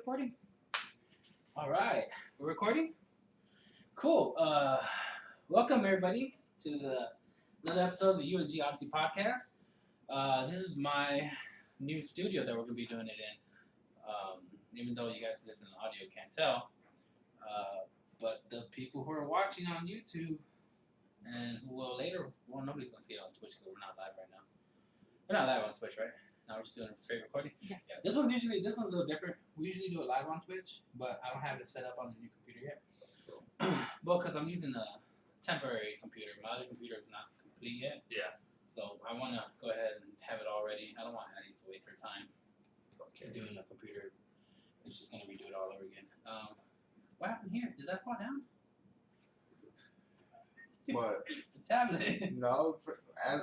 recording? All right, we're recording. Cool. Welcome everybody to another episode of the UNG Odyssey podcast. This is my new studio that we're gonna be doing it in. Even though you guys listen to audio can't tell, but the people who are watching on YouTube and who will later, well, nobody's gonna see it on Twitch because we're not live right now. We're not live on Twitch, right? Now we're just doing a straight recording. Yeah. This one's a little different. We usually do it live on Twitch, but I don't have it set up on the new computer yet. That's cool. Well, because I'm using a temporary computer. My other computer is not complete yet. Yeah. So I want to go ahead and have it all ready. I don't want Addie to waste her time doing a computer. It's just going to redo it all over again. What happened here? Did that fall down? What? The tablet. No, I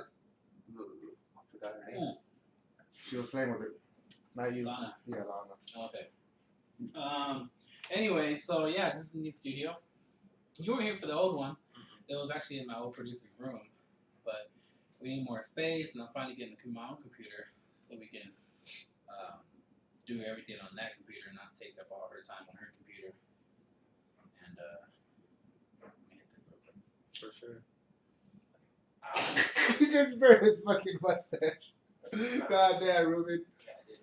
forgot her name. She was playing with it. Not you. Lana. Yeah, Lana. Okay. Anyway, so yeah, this is the new studio. You were here for the old one. It was actually in my old producer's room, but we need more space, and I'm finally getting my own computer so we can do everything on that computer and not take up all her time on her computer. And let me hit this real quick. For sure. He just burned his fucking mustache. God damn, Ruben. Yeah, I did.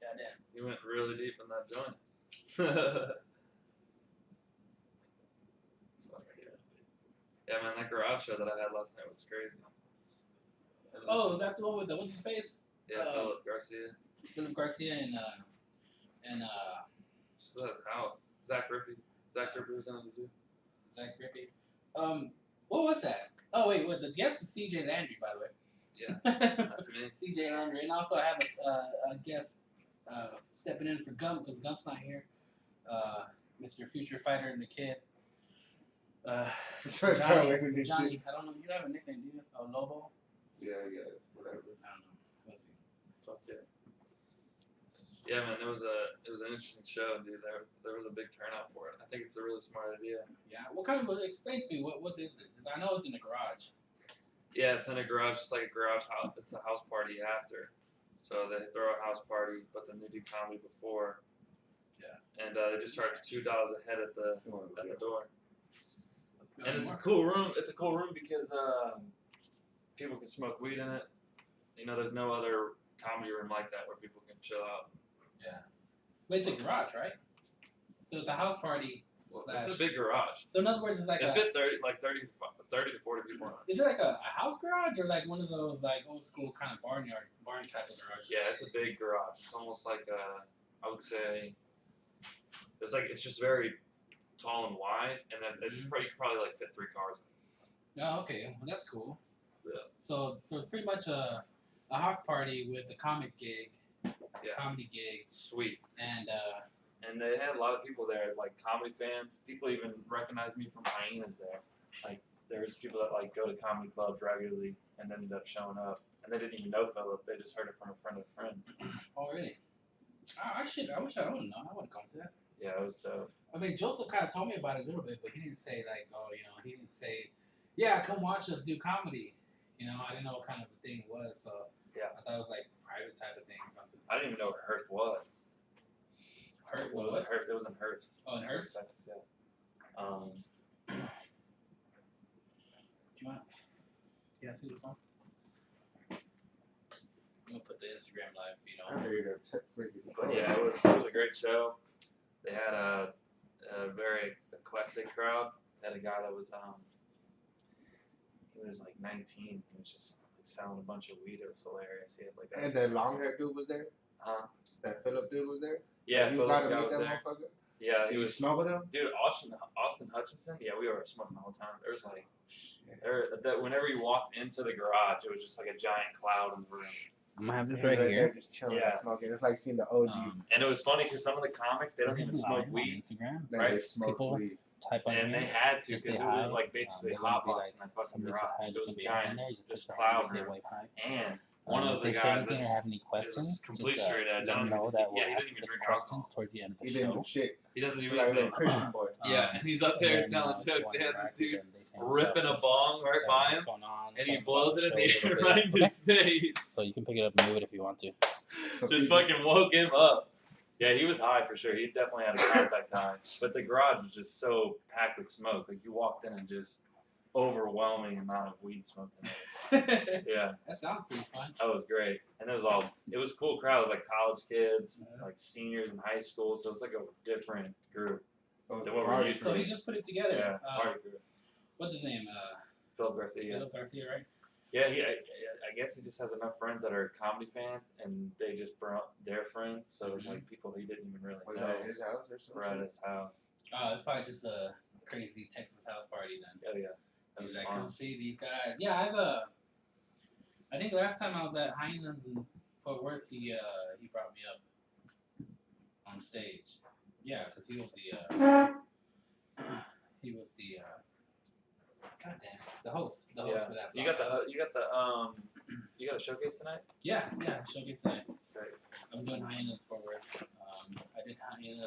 Goddamn. You went really deep in that joint. Yeah, man, that garage show that I had last night was crazy. Oh, is that the one with the what's his face? Yeah, Philip Garcia. Philip Garcia and Just at his house. Zach Rippey was in it too. Zach Rippey. What was that? Oh wait, the guest is CJ Landry, by the way. Yeah, that's me. CJ Landry, and also I have a guest stepping in for Gump because Gump's not here. Mr. Future Fighter and the Kid. Johnny, I don't know. You don't have a nickname, do you? Oh, Lobo. Yeah, whatever. I don't know. Let's see. Fuck yeah. Yeah, man, it was an interesting show, dude. There was a big turnout for it. I think it's a really smart idea. Yeah. What kind of explain to me what is this? 'Cause I know it's in the garage. Yeah, it's in a garage, just like a garage house. It's a house party after. So they throw a house party, but then they do comedy before. Yeah. And they just charge $2 a head at the door. And it's a More. cool room. It's a cool room because people can smoke weed in it. You know, there's no other comedy room like that where people can chill out. Yeah. But it's a garage, right? So it's a house party. It's a big garage. So in other words, it's like It fit 30 to 40 people in it. Is it like a house garage or like one of those like old school kind of barn type of garage? Yeah, it's a big garage. It's almost like I would say, it's just very tall and wide, and then you could probably like fit 3 cars in it. Oh, okay. Well, that's cool. Yeah. So it's pretty much a house party with a comic gig, comedy gig, Sweet. and they had a lot of people there, like comedy fans. People even recognized me from Hyenas there. Like, there's people that like go to comedy clubs regularly and ended up showing up, and they didn't even know Philip. They just heard it from a friend of a friend. Oh, really? I wish I would have known. I would have gone to that. Yeah, it was dope. I mean, Joseph kind of told me about it a little bit, but he didn't say like, he didn't say, yeah, come watch us do comedy. You know, I didn't know what kind of a thing it was, so Yeah. I thought it was like private type of thing or something. I didn't even know what Hearst was. Hearst? It was in Hearst. It was in Hearst. Oh, in Hearst? Texas, yeah. Do you want? Can I see the phone? I'm gonna put the Instagram live feed I'm on. ready to freaking. But yeah, it was a great show. They had a very eclectic crowd. They had a guy that was he was like 19. He was just like selling a bunch of weed. It was hilarious. He had like And that long haired dude was there? That Philip dude was there? Yeah, you Philip got to guy meet was that there. motherfucker? Yeah, he Did you was. smoke with him? Dude, Austin Hutchinson. Yeah, we were smoking the whole time. There was like, Yeah. whenever you walked into the garage, it was just like a giant cloud in the room. I'm gonna have this He's right there here. just chilling, Yeah. smoking. It's like seeing the OG. And it was funny because some of the comics, they don't This even is smoke live on weed. Instagram. Then right? they smoked People- weed. Type on And here. they had to Just because say it was hi. like basically They're gonna hot be box like, in that fucking somebody said garage. hi, It you was can a be right in giant there, you just just push cloud right in, say room. wave hi. And one of If the they say guys anything or that have any questions, complete just, straight edge. let I them don't know even- that we'll yeah, he ask doesn't even the drink questions alcohol. towards the end of the He didn't show. do shit. he doesn't He's even like a think. little Christian boy. Yeah, and he's up there telling jokes. They had this dude ripping a bong right by him, and he blows it in the air right in his face. So you can pick it up and move it if you want to. So Just people- fucking woke him up. Yeah, he was high for sure. He definitely had a contact high. But the garage was just so packed with smoke. Like you walked in and just overwhelming amount of weed smoke in there. Yeah. That sounds pretty fun. That was great. And it was a cool crowd. It was like college kids, like seniors in high school. So it's like a different group than what we're used to. So he just put it together. Yeah, party group. What's his name? Philip Garcia. Philip Garcia, right? Yeah, I guess he just has enough friends that are comedy fans, and they just brought their friends. So it's like people he didn't even really know. Was that at his house or something? Were at his house. Oh, it's probably just a crazy Texas house party then. Oh yeah. He's like, come see these guys. Yeah, I think last time I was at Heinen's in Fort Worth, he brought me up on stage. Yeah, because he was the host for that. You got a showcase tonight? Yeah, showcase tonight. Sick. I'm doing Heinen's Fort Worth. I did Heinen's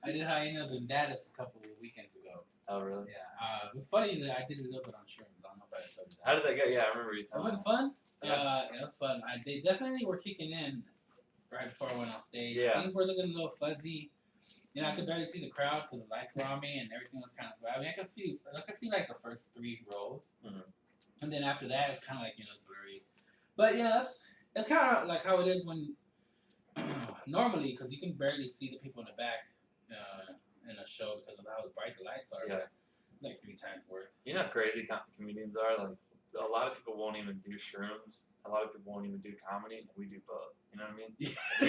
I did Hyenas and Dallas a couple of weekends ago. Oh, really? Yeah. It was funny that I did a little bit on shrooms. I don't know if I told you that. How did that go? Yeah, I remember you telling me. It was fun. Yeah. It was fun. They definitely were kicking in right before I went on stage. Yeah. Things were looking a little fuzzy. You know, I could barely see the crowd because the lights were on me and everything was kind of. I mean, I could see like the first 3 rows, and then after that, it's kind of like it's blurry. But that's kind of like how it is when normally, because you can barely see the people in the back in a show because of how bright the lights are. Yeah. It's like 3 times worth. You know how crazy comedians are? Like, a lot of people won't even do shrooms. A lot of people won't even do comedy. We do both. You know what I mean?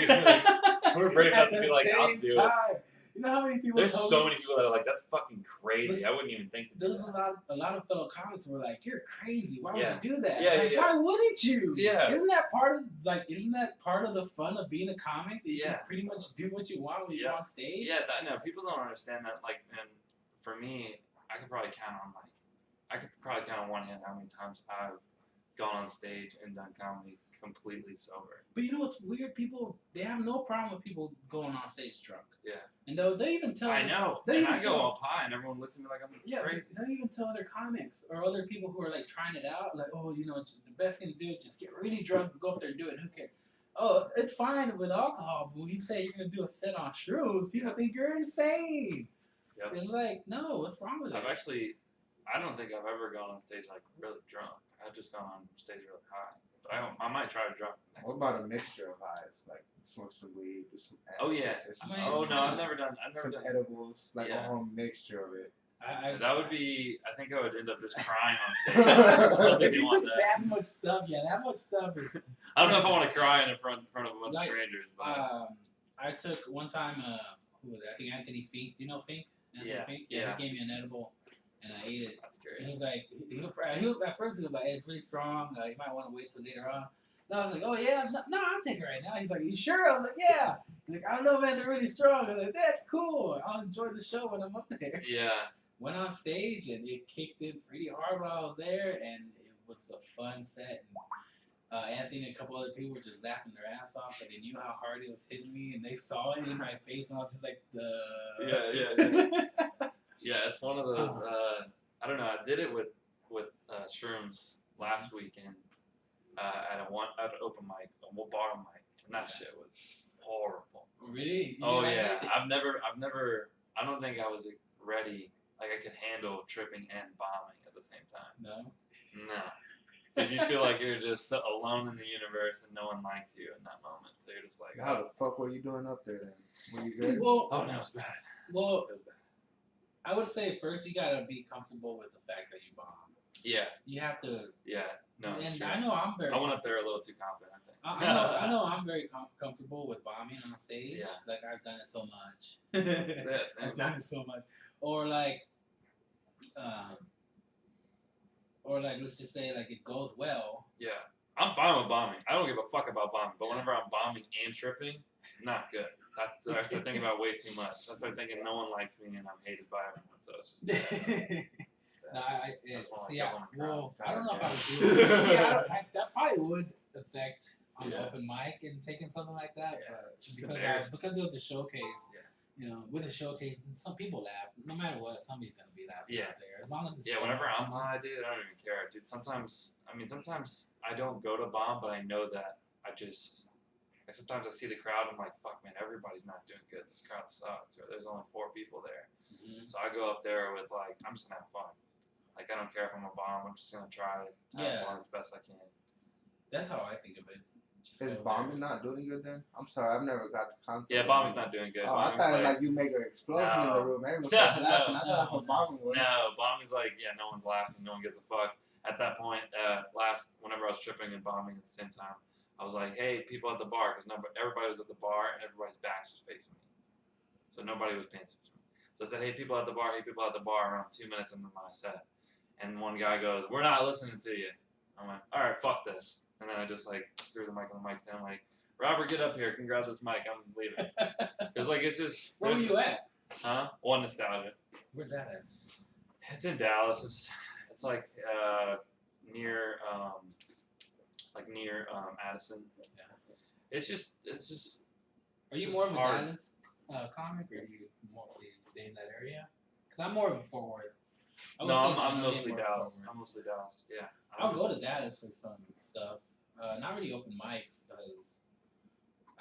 Yeah. We're brave enough to be like, I'll do it. You know how many people? There's so many people that are like, that's fucking crazy. I wouldn't even think to do There's that. a lot of fellow comics who were like, "You're crazy. Why would Yeah. you do that?" Yeah, like, yeah. why wouldn't you? Yeah. Isn't that part of the fun of being a comic? That you can pretty much do what you want when you're on stage. Yeah, no, people don't understand that. Like, and for me, I could probably count on one hand how many times I've gone on stage and done comedy completely sober. But you know what's weird? People, they have no problem with people going on stage drunk. Yeah. And they even tell. I know. And I go all high, and everyone looks at me like I'm crazy. They even tell other comics or other people who are like trying it out, like, oh, the best thing to do is just get really drunk and go up there and do it. Who cares? Oh, it's fine with alcohol, but when you say you're gonna do a set on shrooms, people think you're insane. Yep. It's like, no, what's wrong with it? I don't think I've ever gone on stage like really drunk. I've just gone on stage really high. But I might try to drop. What about a mixture of highs? Like smoke some weed, do some acid. Oh yeah. I've never done some edibles, like a whole mixture of it. That would be. I think I would end up just crying on stage. I don't think if you want took that. much stuff, that much stuff is. I don't know if I want to cry in front of a bunch of strangers. But I took one time. Who was it? I think Anthony Fink. Do you know Fink? Anthony Fink? Yeah. He gave me an edible, and I ate it. That's great. And he was like, he was at first he was like, hey, it's really strong. You might want to wait till later on. And I was like, oh yeah, no, I'll take it right now. He's like, you sure? I was like, yeah. He's like, I don't know, man, they're really strong. I was like, that's cool. I'll enjoy the show when I'm up there. Yeah. Went on stage and it kicked in pretty hard while I was there, and it was a fun set. And Anthony and a couple other people were just laughing their ass off, but they knew how hard it was hitting me, and they saw it in my face, and I was just like, Yeah. Yeah, it's one of those. I don't know. I did it with shrooms last weekend at an open mic, a bar mic, and that shit was horrible. Really? Oh yeah. I've never. I don't think I was ready. Like I could handle tripping and bombing at the same time. No. Because you feel like you're just so alone in the universe and no one likes you in that moment. So you're just like, how the fuck were you doing up there then? Were you good? Well, oh no, it's bad. Well, it was bad. I would say first you gotta be comfortable with the fact that you bomb. Yeah. You have to. Yeah. No. And true. I know I'm very. I went up there a little too confident. I think. I know I'm very comfortable with bombing on stage. Yeah. Like I've done it so much. Yes. I've done it so much. Or like let's just say like it goes well. Yeah. I'm fine with bombing. I don't give a fuck about bombing. But whenever I'm bombing and tripping, not good. I start thinking about way too much. I start thinking no one likes me and I'm hated by everyone. So it's just. No, I don't know if I would podcast. do it. That probably would affect on Yeah. open mic and taking something like that. Yeah. But Just because embarrassing. it was a showcase, you know, with a showcase, and some people laugh. No matter what, somebody's gonna be laughing Yeah. out there. As long as it's Whenever I'm funny. high, dude, I don't even care, dude. Sometimes I don't go to bomb, but I know that like sometimes I see the crowd, I'm like, fuck, man, everybody's not doing good. This crowd sucks, or there's only 4 people there. Mm-hmm. So I go up there with like, I'm just gonna have fun. Like I don't care if I'm a bomb. I'm just gonna try to have fun as best I can. That's how I think of it. Is bombing not doing good then? I'm sorry, I've never got the concept. Yeah, bombing's not doing good. Oh, I thought like you make an explosion in the room. Everyone's laughing. I thought that's what bombing was. No, bombing's like, no one's laughing, no one gives a fuck. At that point, whenever I was tripping and bombing at the same time, I was like, hey, people at the bar, because everybody was at the bar and everybody's backs was facing me. So nobody was paying attention to me. So I said, hey, people at the bar, around 2 minutes into my set. And one guy goes, we're not listening to you. I went, all right, fuck this. And then I just like threw the mic on the mic stand. I'm like, Robert, get up here. Can you grab this mic? I'm leaving. It's like, it's just. Where were you at? Huh? One Nostalgia. Where's that at? It's in Dallas. It's like near Addison. Yeah. It's just. Are you just more of a hard. Dallas comic, or do you mostly stay in that area? Because I'm more of a forward. No, I'm mostly Dallas. I'm mostly Dallas. Yeah. I'll go to Dallas for some stuff. Not really open mics because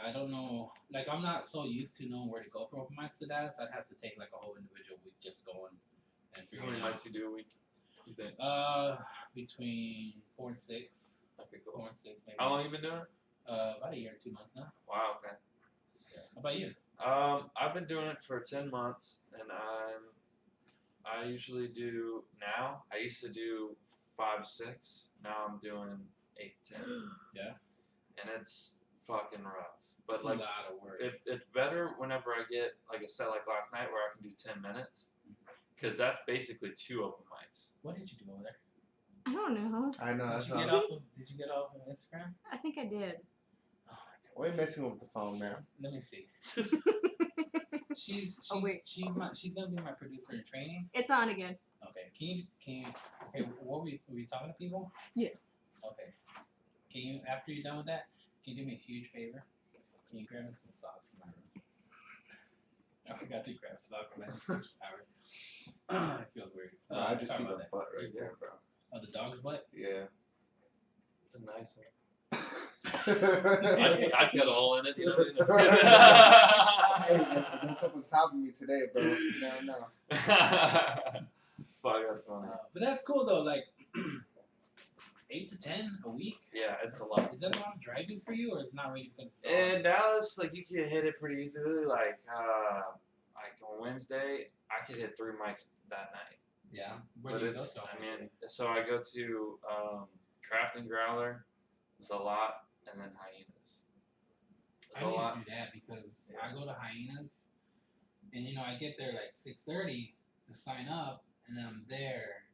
I don't know. Like I'm not so used to knowing where to go for open mics to Dallas. I'd have to take like a whole individual week just going and How figuring many out. mics you do a week? You think? Between 4 and 6. Okay, cool. 4 and 6 maybe. How long you been doing it? About a year and 2 months now. Wow. Okay. Yeah. How about you? I've been doing it for 10 months, and I usually do now. I used to do 5, 6. Now I'm doing 8, 10. Yeah. And it's fucking rough. But It's like, a lot of work. it's better whenever I get like a set like last night where I can do 10 minutes, because that's basically 2 open mics. What did you do over there? I don't know. I know. Did you get off of Instagram? I think I did. Oh my god. We're messing with the phone now. Let me see. She's Oh, wait. she's gonna be my producer in training. It's on again. Okay. Can you okay, what were you talking to people? Yes. Okay. Can you, after you're done with that, can you do me a huge favor? Can you grab me some socks in my room? I forgot to grab socks and I just took a shower. It feels weird. I just sorry see about the that. butt right there, bro. Oh, the dog's butt? Yeah. It's a nice one. Hey, I'd cut a hole in it. You know, don't come on top of me today, bro. No. Fuck, that's funny. But that's cool though, like 8 to 10 a week? Yeah, it's a lot. Is that a lot of driving for you, or it's not really because it's In Dallas, like you can hit it pretty easily. Like on Wednesday, I could hit 3 mics that night. Yeah. Where But do you go it's, to? I mean, so I go to Craft and Growler, Zalat, and then Hyenas. I need to do that because I go to Hyenas, and you know I get there like 6:30 to sign up, and then I'm there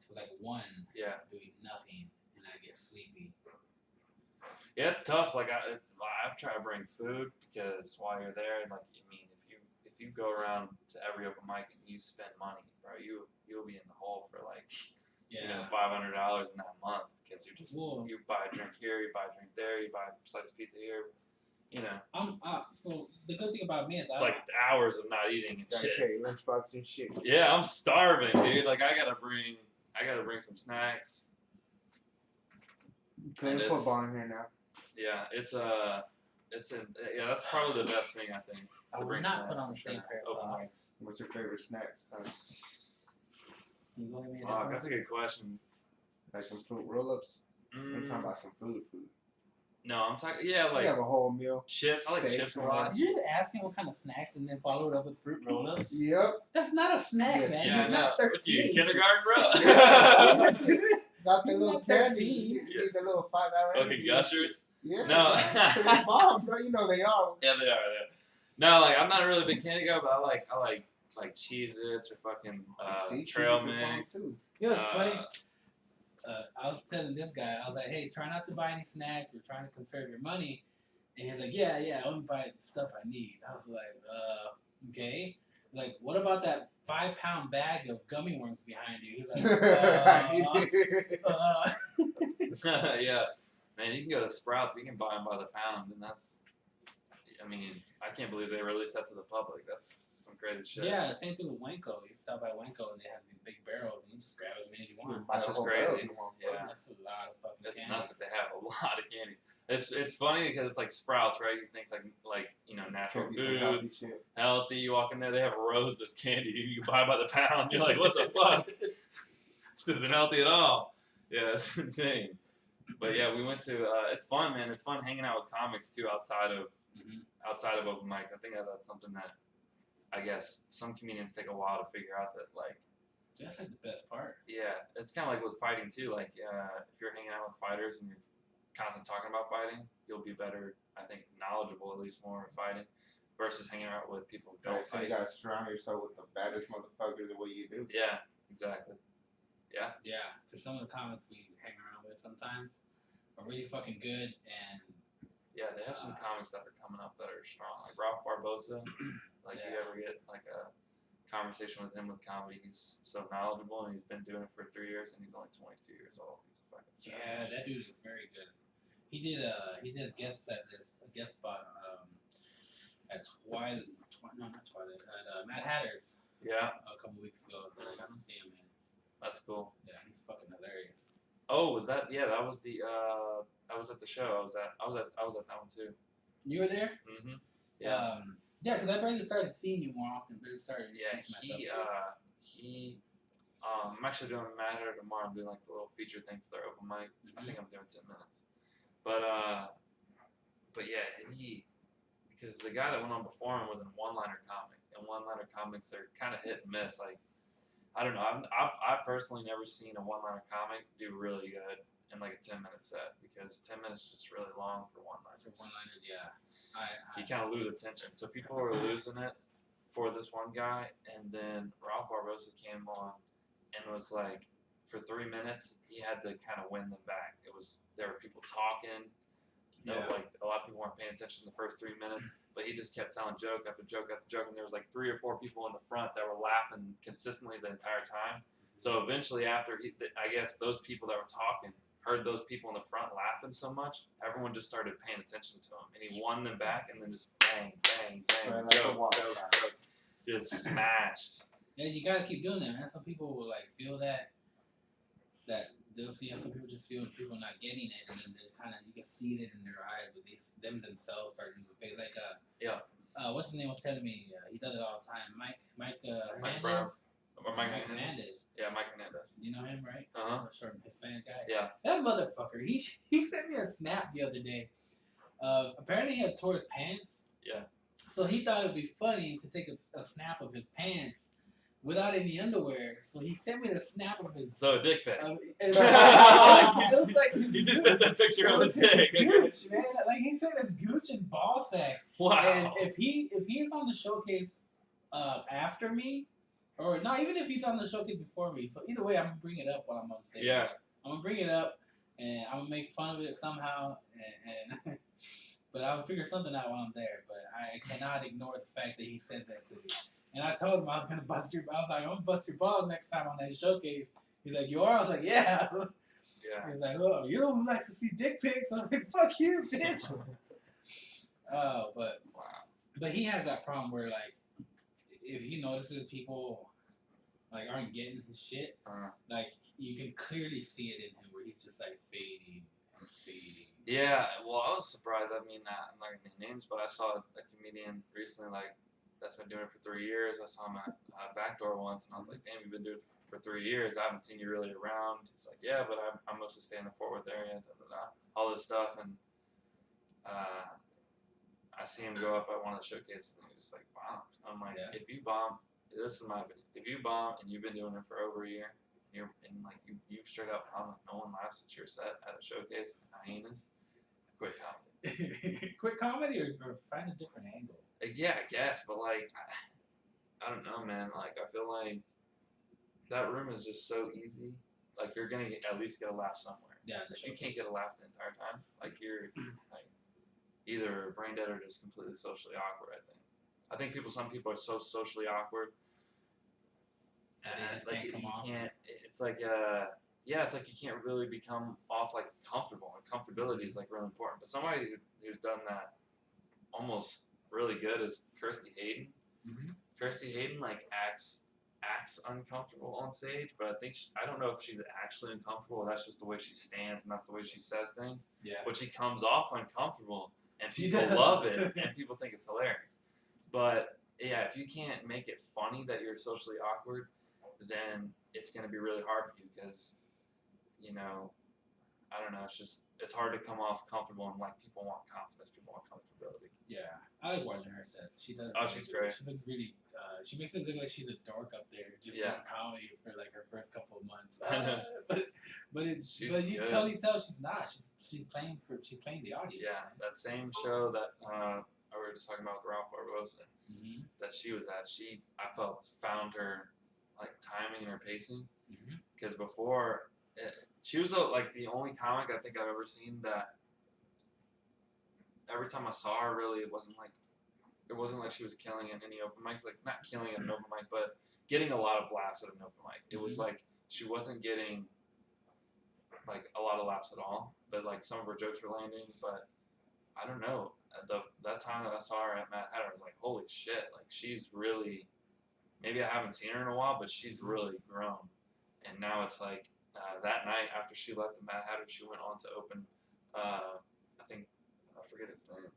to like 1 Yeah. doing nothing, and I get sleepy. Yeah, it's tough. Like I've tried to bring food because while you're there, like I mean, if you go around to every open mic and you spend money, bro, you'll be in the hole for like Yeah. $500 in that month because Whoa. you buy a drink here, you buy a drink there, you buy a slice of pizza here. You know, So the good thing about me is it's like hours of not eating and Gotta shit. carry lunchbox and shit. Yeah, I'm starving, dude. Like I gotta bring some snacks. Playing And football in here now. Yeah, that's probably the best thing I think. I to would bring not snacks put on for the same sure. pair of Open socks. mics. What's your favorite snacks? Can you go give me a Fuck, different that's a good question. Like some fruit roll-ups? I'm talking Mm, about some food. no, I'm talking. Yeah, We like have a whole meal. chips. I like steaks chips a and lot. Did you just ask me what kind of snacks and then follow it up with fruit roll-ups? Yep. That's not a snack, Yes. man. Yeah, I He's know. not What you 13. kindergarten, bro? Got the You're little not candy. 13. You need the little 5-hour Fucking energy. gushers. Yeah. No. So they bomb, bro. You know they are. Yeah, they are. No, like I'm not a really big candy guy, but I like Cheez-Its or fucking See, trail cheese is a bomb mix. too. You know what's funny? I was telling this guy, I was like, hey, try not to buy any snacks. We're trying to conserve your money. And he's like, yeah, I only buy the stuff I need. I was like, okay. Like, what about that 5-pound bag of gummy worms behind you? He's like, Yeah, man, you can go to Sprouts. You can buy them by the pound, and that's I mean, I can't believe they released that to the public. That's some crazy shit. Yeah, same thing with Wenco. You stop by Wenco and they have these big barrels and you just grab as many as you want. That's just crazy. Yeah. That's a lot of fucking It's candy. nuts that they have a lot of candy. It's funny because it's like Sprouts, right? You think like natural foods, healthy. You walk in there, they have rows of candy you can buy by the pound. You're like, what the fuck? This isn't healthy at all. Yeah, it's insane. But yeah, we went to. It's fun, man. It's fun hanging out with comics too, outside of open mics. I think that's something that I guess some comedians take a while to figure out. That like that's like the best part. Yeah, it's kind of like with fighting too. Like if you're hanging out with fighters and you're constantly talking about fighting, you'll be better. I think knowledgeable at least more in fighting versus hanging out with people who don't So fight. you gotta surround yourself with the baddest motherfuckers the way you do. Yeah, exactly. Yeah. Yeah, because some of the comics we hang around with sometimes are really fucking good, and yeah, they have some comics that are coming up that are strong, like Ralph Barbosa. Like you ever get like a conversation with him with comedy, he's so knowledgeable and he's been doing it for 3 years and he's only 22 years old. He's a fucking savage. Yeah, that dude is very good. He did a guest spot at not Twilight, at Mad Hatter's. Yeah. A couple weeks ago, and I got to see him. And that's cool. Yeah, he's fucking hilarious. Oh, was that? Yeah, that was the. I was at the show. I was at that one too. You were there? Mm-hmm. Yeah. Yeah, because I barely started seeing you more often. But it started. Yeah, I'm actually doing Mad Hatter tomorrow. I'm doing like the little feature thing for their open mic. I think I'm doing 10 minutes. But yeah, because the guy that went on before him was in one-liner comic, and one-liner comics are kind of hit and miss. Like, I don't know. I've personally never seen a one-liner comic do really good in like a 10-minute set because 10 minutes is just really long for one-liners. For one-liners, yeah. You kind of lose attention. So people were losing it for this one guy, and then Ralph Barbosa came on and was like, for 3 minutes, he had to kind of win them back. There were people talking. Like a lot of people weren't paying attention the first 3 minutes, but he just kept telling joke after joke after joke, and there was like 3 or 4 people in the front that were laughing consistently the entire time. So eventually, after I guess those people that were talking heard those people in the front laughing so much, everyone just started paying attention to him, and he won them back, and then just bang, bang, bang, joke, just smashed. Yeah, you gotta keep doing that, man. Some people will like feel that they'll see. Some people just feel people not getting it, and then they kind of you can see it in their eyes, but them themselves start to face like what's his name was telling me he does it all the time. Mike Hernandez. Or Mike Hernandez. Yeah, Mike Hernandez. You know him, right? Short Hispanic guy. Yeah. That motherfucker. He sent me a snap the other day. Apparently he had tore his pants. Yeah. So he thought it'd be funny to take a snap of his pants without any underwear. So he sent me the snap of his. So a dick pic. It was like you just sent that picture of his dick. Gooch, man. Like he sent his gooch and ball sack. Wow. And if he's on the showcase after me. Or not, even if he's on the showcase before me. So either way, I'm gonna bring it up while I'm on stage. Yeah. I'm gonna bring it up, and I'm gonna make fun of it somehow, and but I'll figure something out while I'm there. But I cannot ignore the fact that he sent that to me. And I told him I was gonna bust your. I was like, I'm gonna bust your balls next time on that showcase. He's like, you are? I was like, yeah. Yeah. He's like, oh, you who likes to see dick pics? I was like, fuck you, bitch. But he has that problem where like, if he notices people like aren't getting his shit, like you can clearly see it in him where he's just like fading and fading. Yeah, well, I was surprised. I mean, I'm not gonna name names, but I saw a comedian recently like that's been doing it for 3 years. I saw him at Backdoor once, and I was like, damn, you've been doing it for 3 years. I haven't seen you really around. He's like, yeah, but I mostly stay in the Fort Worth area, all this stuff, and I see him go up at one of the showcases, and he's just like, bomb. I'm like, if you bomb. This is my opinion. If you bomb and you've been doing it for over a year, you straight up bomb, no one laughs at your set at a showcase, hyenas, quit comedy. Quit comedy or find a different angle. Yeah, I guess, but like, I don't know, man. Like, I feel like that room is just so easy. Like, you're gonna at least get a laugh somewhere. Yeah. If you can't get a laugh the entire time, like you're like either brain dead or just completely socially awkward. I think some people are so socially awkward. It's like can't come off. It's like it's like you can't really become off like comfortable. And comfortability is like really important. But somebody who's done that almost really good is Kirsty Hayden. Mm-hmm. Kirsty Hayden like acts uncomfortable on stage, but I think I don't know if she's actually uncomfortable. That's just the way she stands and that's the way she says things. Yeah. But she comes off uncomfortable, and She people does. love it, and people think it's hilarious. But yeah, if you can't make it funny that you're socially awkward, then it's gonna be really hard for you because, you know, I don't know. It's hard to come off comfortable, and like people want confidence, people want comfortability. Yeah, I like watching her sets. She does. Oh, she's great. She looks really. She makes it look like she's a dork up there, just doing comedy for like her first couple of months. I know. But you good. totally tell she's not. She's playing the audience. Yeah, man. that same show that we were just talking about with Ralph Barbosa Mm-hmm. that she was at. I felt found her like timing and her pacing because before she was like the only comic I think I've ever seen that every time I saw her really it wasn't like she was killing in any open mics, like not killing at an open mic, but getting a lot of laughs at an open mic. It was like she wasn't getting like a lot of laughs at all, but like some of her jokes were landing. But I don't know, that time that I saw her at Mad Hatter, I was like, holy shit, like she's really, maybe I haven't seen her in a while, but she's really grown. And now it's like that night after she left the Mad Hatter, she went on to open, I think, I forget his name.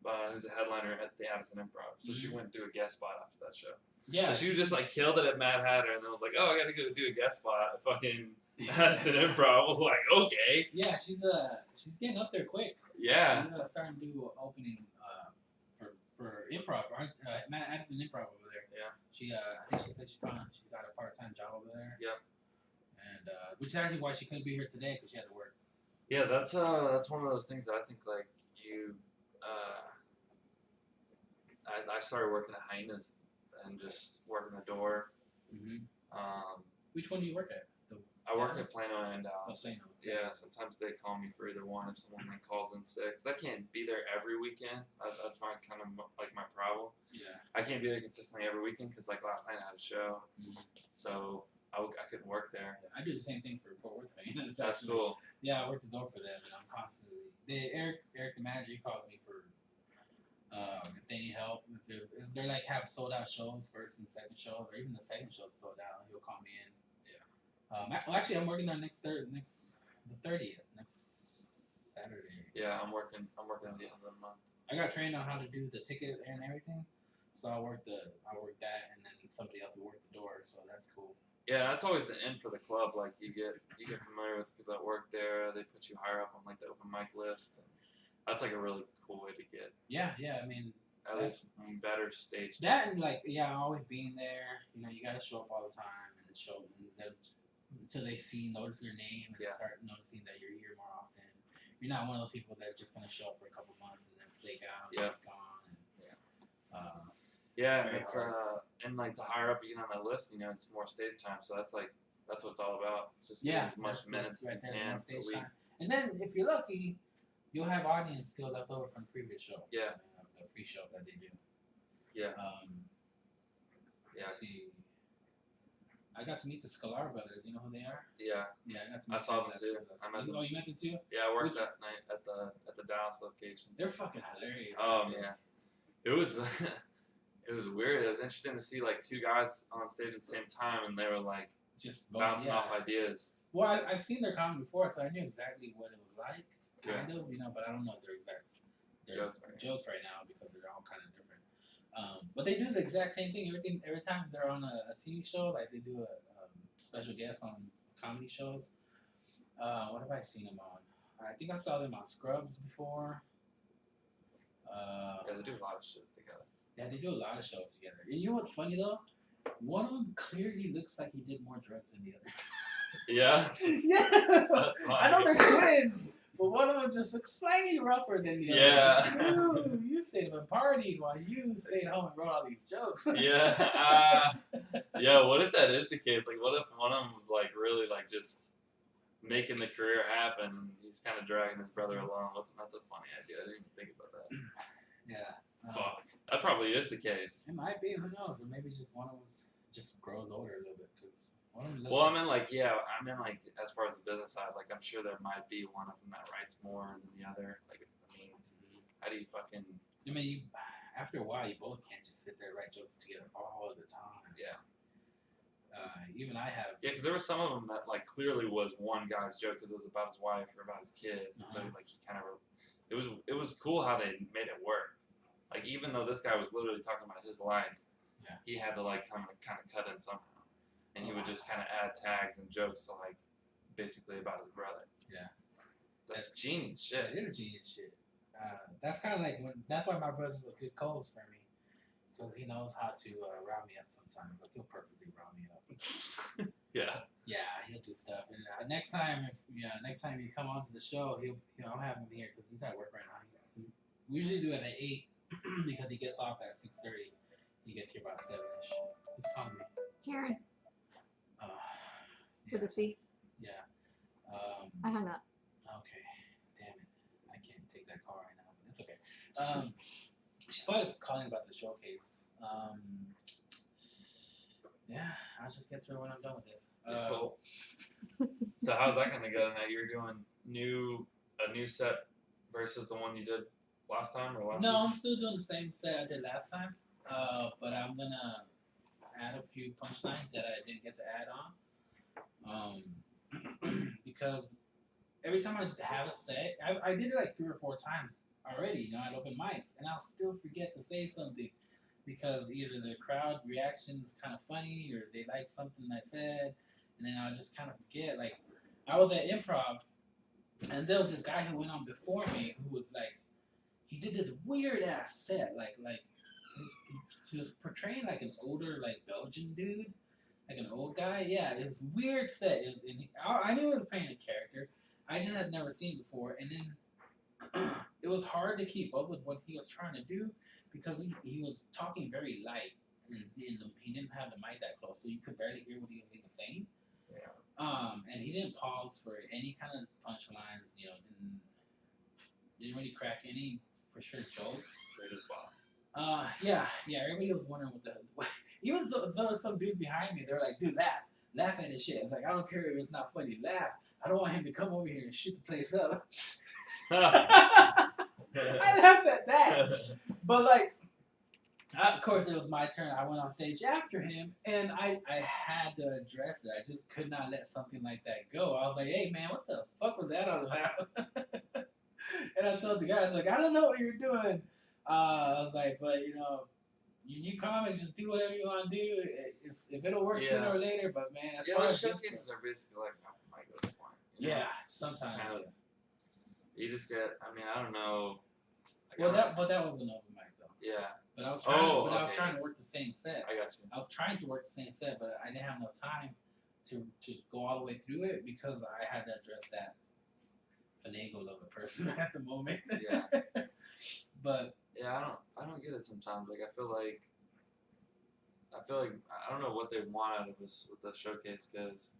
He was a headliner at the Addison Improv, so she went and do a guest spot after that show. Yeah, so she just like killed it at Mad Hatter, and then was like, "Oh, I got to go do a guest spot at fucking Addison Improv." I was like, "Okay." Yeah, she's getting up there quick. Yeah. She's starting to do opening for improv, right? Addison Improv over there. Yeah. I think she said she got a part-time job over there. Yep. And which is actually why she couldn't be here today because she had to work. Yeah, that's one of those things that I think like you. I started working at Hyenas and just working the door. Mm-hmm. Which one do you work at? I work at Plano and Dallas. Oh, Plano. Yeah, sometimes they call me for either one if someone like calls in sick. 'Cause I can't be there every weekend. That's my kind of like my problem. Yeah. I can't be there consistently every weekend because like last night I had a show, so I couldn't work there. Yeah, I do the same thing for Fort Worth. That's cool. Yeah, I work the door for them, and I'm constantly. Eric the manager, he calls me for if they need help. If they're like have sold out shows, first and second shows, or even the second show sold out, he'll call me in. Actually, I'm working on the 30th, next Saturday. Yeah, I'm working at the end of the month. I got trained on how to do the ticket and everything, so I work that, and then somebody else will work the door. So that's cool. Yeah, that's always the end for the club. Like you get familiar with the people that work there. They put you higher up on like the open mic list, and that's like a really cool way to get. Yeah. I mean, at least better stage. That and like always being there. You know, you got to show up all the time and show them until they notice your name and start noticing that you're here more often. You're not one of the people that's just gonna show up for a couple months and then flake out and gone. And, it's and like the higher up you get on that list, you know, it's more stage time. So that's what it's all about. It's just as much minutes as you can a week. And then if you're lucky, you'll have audience still left over from the previous show. Yeah. The free shows that they do. Yeah. Let's see. I got to meet the Scalar brothers. You know who they are? Yeah. Yeah, I got to meet I saw them too. You met them too? Yeah, I worked that night at the Dallas location. They're fucking hilarious. Oh man, it was it was weird. It was interesting to see like two guys on stage at the same time, and they were like just bouncing off ideas. Well, I've seen their comedy before, so I knew exactly what it was like, kind of, you know. But I don't know if they're jokes right now because they're all kind of different. But they do the exact same thing. Every time they're on a TV show, like they do a special guest on comedy shows. What have I seen them on? I think I saw them on Scrubs before. Yeah, they do a lot of shit together. Yeah, they do a lot of shows together. And you know what's funny though? One of them clearly looks like he did more drugs than the other. Yeah. Yeah. That's funny. I know they're twins. But one of them just looks slightly rougher than the other. Yeah. You stayed up and partied while you stayed home and wrote all these jokes. Yeah. Yeah, what if that is the case? Like, what if one of them was, like, really, like, just making the career happen and he's kind of dragging his brother along with him? That's a funny idea. I didn't even think about that. Yeah. Fuck. That probably is the case. It might be. Who knows? Or maybe just one of them just grows older a little bit. Cause one of them well, I mean, like, as far as the business side, like, I'm sure there might be one of them that writes more than the other. Like, I mean, how do you fucking... I mean, after a while, you both can't just sit there and write jokes together all the time. Yeah. Even I have. Yeah, because there were some of them that like clearly was one guy's joke because it was about his wife or about his kids, and so like he kind of, it was cool how they made it work. Like even though this guy was literally talking about his life, he had to like kind of cut in somehow, and he would just kind of add tags and jokes to like basically about his brother. Yeah. That's genius shit. It is genius shit. That's kind of like that's why my brother's a good co-host for me, because he knows how to round me up sometimes. Like he'll purposely round me up. Yeah. Yeah, he'll do stuff. And next time you come on to the show, I'll have him here because he's at work right now. We usually do it at 8 because he gets off at 6:30. He gets here about 7ish. Who's calling me? Karen. Yeah. With a C. Yeah. I hung up. Okay. Damn it. I can't take that call right now. It's okay. She's probably calling about the showcase. Yeah, I'll just get to her when I'm done with this. Cool. So how's that gonna go now? You're doing a new set versus the one you did last time or last No, week? I'm still doing the same set I did last time. But I'm gonna add a few punchlines that I didn't get to add on. Because every time I have a set, I did it like 3 or 4 times already, at open mics, and I'll still forget to say something because either the crowd reaction is kind of funny or they like something I said, and then I'll just kind of forget. Like, I was at improv, and there was this guy who went on before me who was like, he did this weird ass set, like he was portraying like an older like Belgian dude, like an old guy. Yeah, it's weird set. I knew he was playing a character. I just had never seen it before, and then it was hard to keep up with what he was trying to do because he was talking very light, and he didn't have the mic that close, so you could barely hear what he was even saying. Yeah. And he didn't pause for any kind of punchlines. Didn't really crack any for sure jokes. So he just bombed. Yeah. Everybody was wondering what the even though some dudes behind me, they were like, "Dude, laugh at his shit." It's like, I don't care if it's not funny, laugh. I don't want him to come over here and shoot the place up. I laughed at that, but like, of course, it was my turn. I went on stage after him, and I had to address it. I just could not let something like that go. I was like, "Hey, man, what the fuck was that all about?" And I told the guys, like, "I don't know what you're doing." I was like, "But you new comics, just do whatever you want to do. If it'll work sooner or later." But man, as far those as showcases are basically like open mic at this point. Yeah, sometimes. Kind of, you just get. I mean, I don't know. Well, that was an open mic though. Yeah. But I was trying. I was okay. trying to work the same set. I got you. I was trying to work the same set, but I didn't have enough time to go all the way through it because I had to address that finagle of a person at the moment. Yeah. But yeah, I don't get it sometimes. Like I feel like I don't know what they want out of this with the showcase because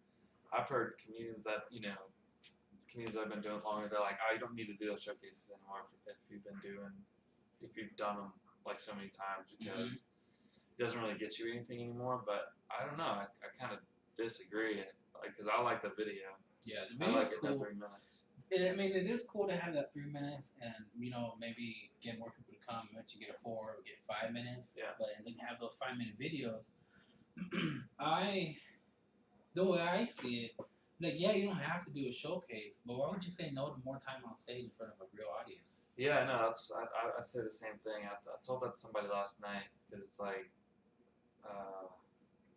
I've heard comedians that comedians I've been doing longer. They're like, oh, you don't need to do those showcases anymore if you've done them like so many times because it doesn't really get you anything anymore. But I don't know. I kind of disagree. Like because I like the video. Yeah, the I video like is it in cool. 3 minutes. It is cool to have that 3 minutes and maybe get more people to come. Maybe you get a 4 or get 5 minutes. Yeah. But then have those 5-minute videos. The way I see it, like you don't have to do a showcase, but why would you say no to more time on stage in front of a real audience? Yeah, no, I say the same thing. I told that to somebody last night because it's like,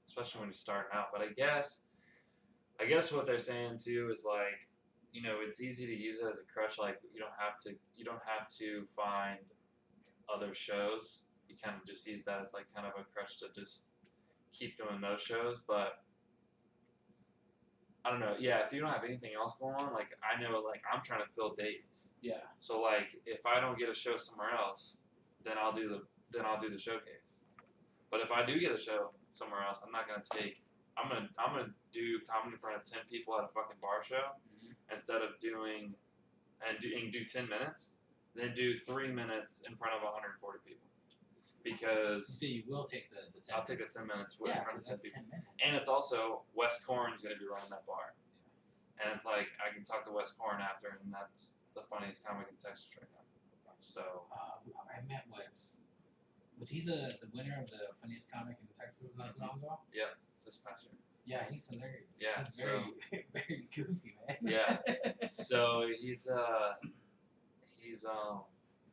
especially when you're starting out. But I guess what they're saying too is like, it's easy to use it as a crutch. Like you don't have to find other shows. You kind of just use that as like kind of a crutch to just keep doing those shows. But I don't know. Yeah, if you don't have anything else going on, like I know, like I'm trying to fill dates. Yeah. So like if I don't get a show somewhere else, then I'll do the showcase. But if I do get a show somewhere else, I'm gonna do comedy in front of 10 people at a fucking bar show instead of do 10 minutes, then do 3 minutes in front of 140 people. Because so you will take the 10 I'll take the 10 minutes in front of 10 people. 10 minutes. And it's also Wes Corn's gonna be running that bar. And it's like I can talk to Wes Corn after, and that's the funniest comic in Texas right now. So I met Wes. Was he the winner of the funniest comic in Texas not too long ago? Yeah, this past year. Yeah, he's hilarious. Yeah, he's very very goofy, man. Yeah. So he's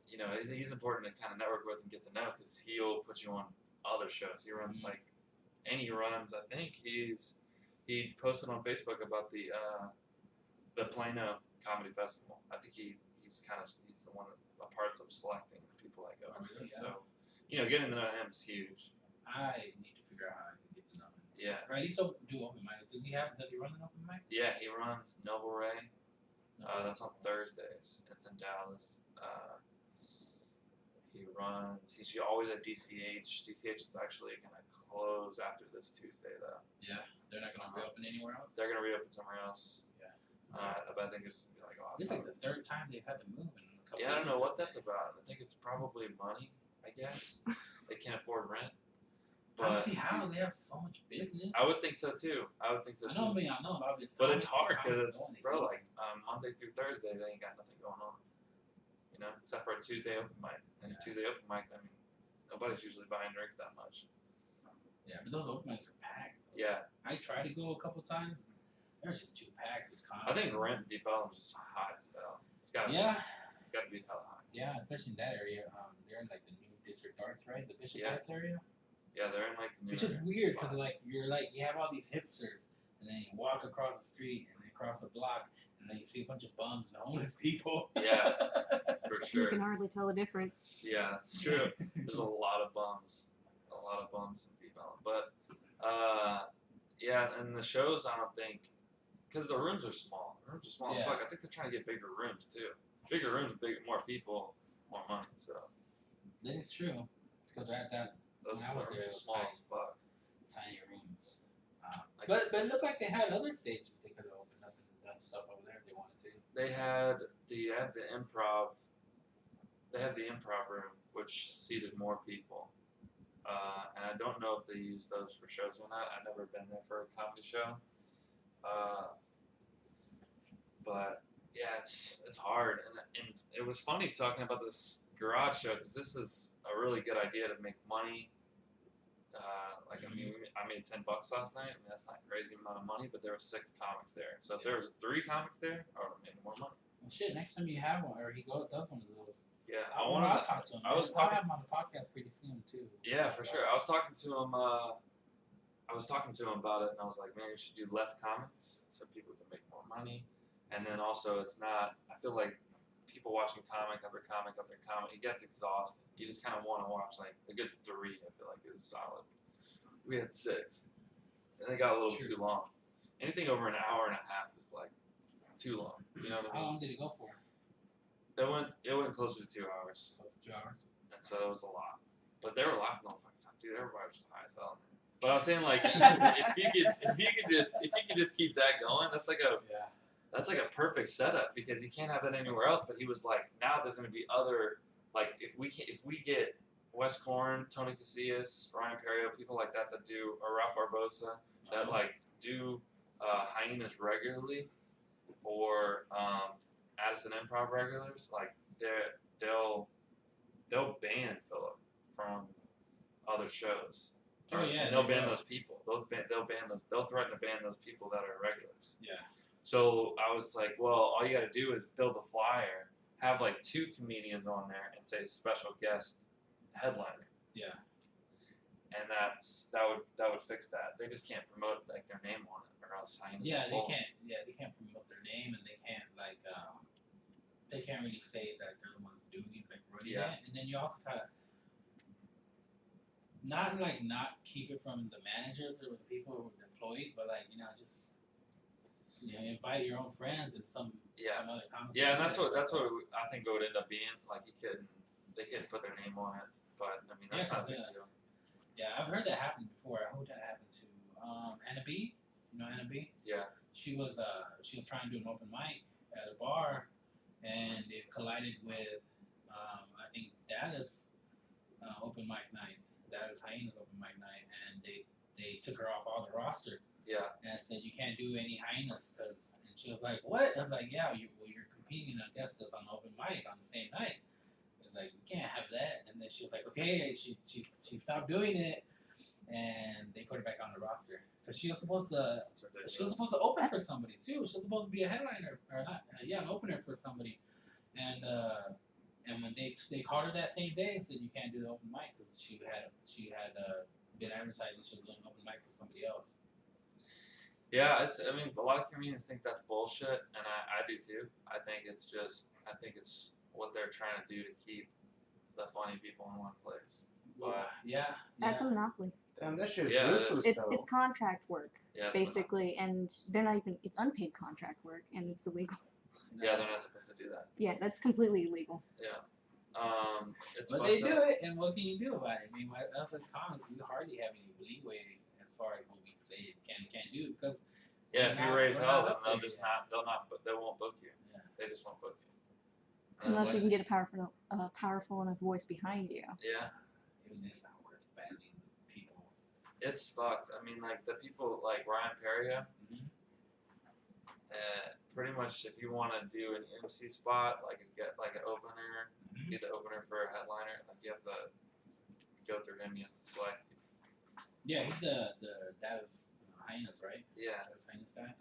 you know, he's important to kind of network with and get to know because he'll put you on other shows. He runs I think he posted on Facebook about the Plano Comedy Festival. I think he's the one a parts of selecting the people that go into it. Yeah. So, you know, getting to know him is huge. I need to figure out how I can get to know him. Yeah. Right, he's do open mic. Does he run an open mic? Yeah, he runs Noble Ray. That's on Thursdays. It's in Dallas. He's always at DCH. DCH is actually going to close after this Tuesday, though. Yeah, they're not going to reopen anywhere else? They're going to reopen somewhere else. Yeah. But I think it's going to be like a lot of It's like the third time they've had to move in a couple I don't know what that's years. about. I think it's probably money, I guess. They can't afford rent. I don't But see how they have so much business. I would think so, too. I know, it's But it's comics, hard because comics it's, going. like, Monday through Thursday, they ain't got nothing going on. You know, except for a Tuesday open mic. And a Tuesday open mic, I mean, nobody's usually buying drinks that much. Yeah, but those open mics are packed. Yeah. I tried to go a couple times. They're just too packed with comics. I think rent in Deep Ellum is just high as hell. It's got to be hella high. Yeah, especially in that area. They're in like the new District Arts, right? The Bishop Yeah. Arts area. Yeah, they're in like the new. Which is weird because spot. like you have all these hipsters, and then you walk across the street and then cross a block, and then you see a bunch of bums and homeless people. Yeah, for You sure. can hardly tell the difference. Yeah, that's true. There's a lot of bums in Deep Ellum. But yeah, and the shows I don't think because the rooms are small. The rooms are small. Yeah. Fuck, I think they're trying to get bigger rooms too. Bigger rooms, more people, more money. So That is true because we're at that those When I was rooms there, are it was small tiny. as fuck. tiny rooms. Like- But it looked like they had other stages they could have opened up and done stuff over there if they wanted to. They had the improv. They have the improv room, which seated more people. And I don't know if they use those for shows or not. I've never been there for a comedy show. But yeah, it's hard, and it was funny talking about this garage show because this is a really good idea to make money. I made $10 last night. I mean, that's not a crazy amount of money, but there were 6 comics there. So if there was 3 comics there, I would have made more money. Well, shit, next time you have one, or he does one of those, Yeah, I'll talk to him. I was I'll talking. have him on the podcast pretty soon too. Yeah, for sure. I was talking to him. About it, and I was like, man, you should do less comics so people can make more money. And then also, it's not. I feel like people watching comic after comic after comic, it gets exhausting. You just kind of want to watch like a good 3. I feel like is solid. We had 6, and they got a little too long. Anything over an hour and a half is like too long. You know what I How mean? long did it go for? It went closer to 2 hours. Close to 2 hours. And so it was a lot. But they were laughing all the fucking time, dude. Everybody was just high as hell. But I was saying like if you could just keep that going, that's like a perfect setup because you can't have that anywhere else. But he was like, now there's gonna be other like if we get Wes Corn, Tony Casillas, Ryan Perio, people like that do or Ralph Barbosa that like do Hyenas regularly or Addison Improv regulars, like they'll ban Philip from other shows. Oh yeah, and they'll ban those people. They'll threaten to ban those people that are regulars. Yeah. So I was like, well, all you got to do is build a flyer, have like 2 comedians on there, and say special guest headliner. Yeah. And that would fix that. They just can't promote like their name on it, or else Hyenas. Yeah, will they can't promote their name, and they can't they can't really say that they're the ones doing it, like running it. And then you also kind of not keep it from the managers or the people or the employees, but just invite your own friends and some other comments. Yeah, and that's what I think it would end up being. Like they couldn't put their name on it, but I mean that's not a big deal. Yeah, I've heard that happen before. I heard that happened to Anna B. You know Anna B? Yeah. She was trying to do an open mic at a bar, and it collided with I think Dallas open mic night. Dallas Hyenas open mic night, and they took her off all the roster. Yeah. And said you can't do any Hyenas and she was like, what? I was like, yeah, you're competing against us on open mic on the same night. It's like you can't have that. And then she was like, okay, she stopped doing it, and they put her back on the roster because she was supposed to open for somebody too. She was supposed to be a headliner or not, an opener for somebody, and when they called her that same day and said you can't do the open mic because she had been advertising she was doing an open mic for somebody else. Yeah, I mean, a lot of comedians think that's bullshit, and I do too. I think it's what they're trying to do to keep the funny people in one place. But yeah, That's a monopoly. Damn, that shit's Yeah, ruthless, It's though. it's contract work yeah, basically, and they're not even. It's unpaid contract work, and it's illegal. yeah, they're not supposed to do that. Yeah, that's completely illegal. Yeah. It's But fucked they do up. it, and what can you do about it? I mean, us as comics, we hardly have any leeway as far as what we say can and can't do because Yeah, if you raise hell, then there they won't book you. Yeah. They just won't book you. Unless you can get a powerful enough voice behind you. Yeah, Even it's not worth battling people. it's fucked. I mean, like the people like Ryan Peria, Mhm. pretty much if you want to do an MC spot, get like an opener, Mhm. be the opener for a headliner, like you have to go through him. He has to select you. Yeah, he's the Dallas Hyenas, right? Yeah. Dallas Hyenas guy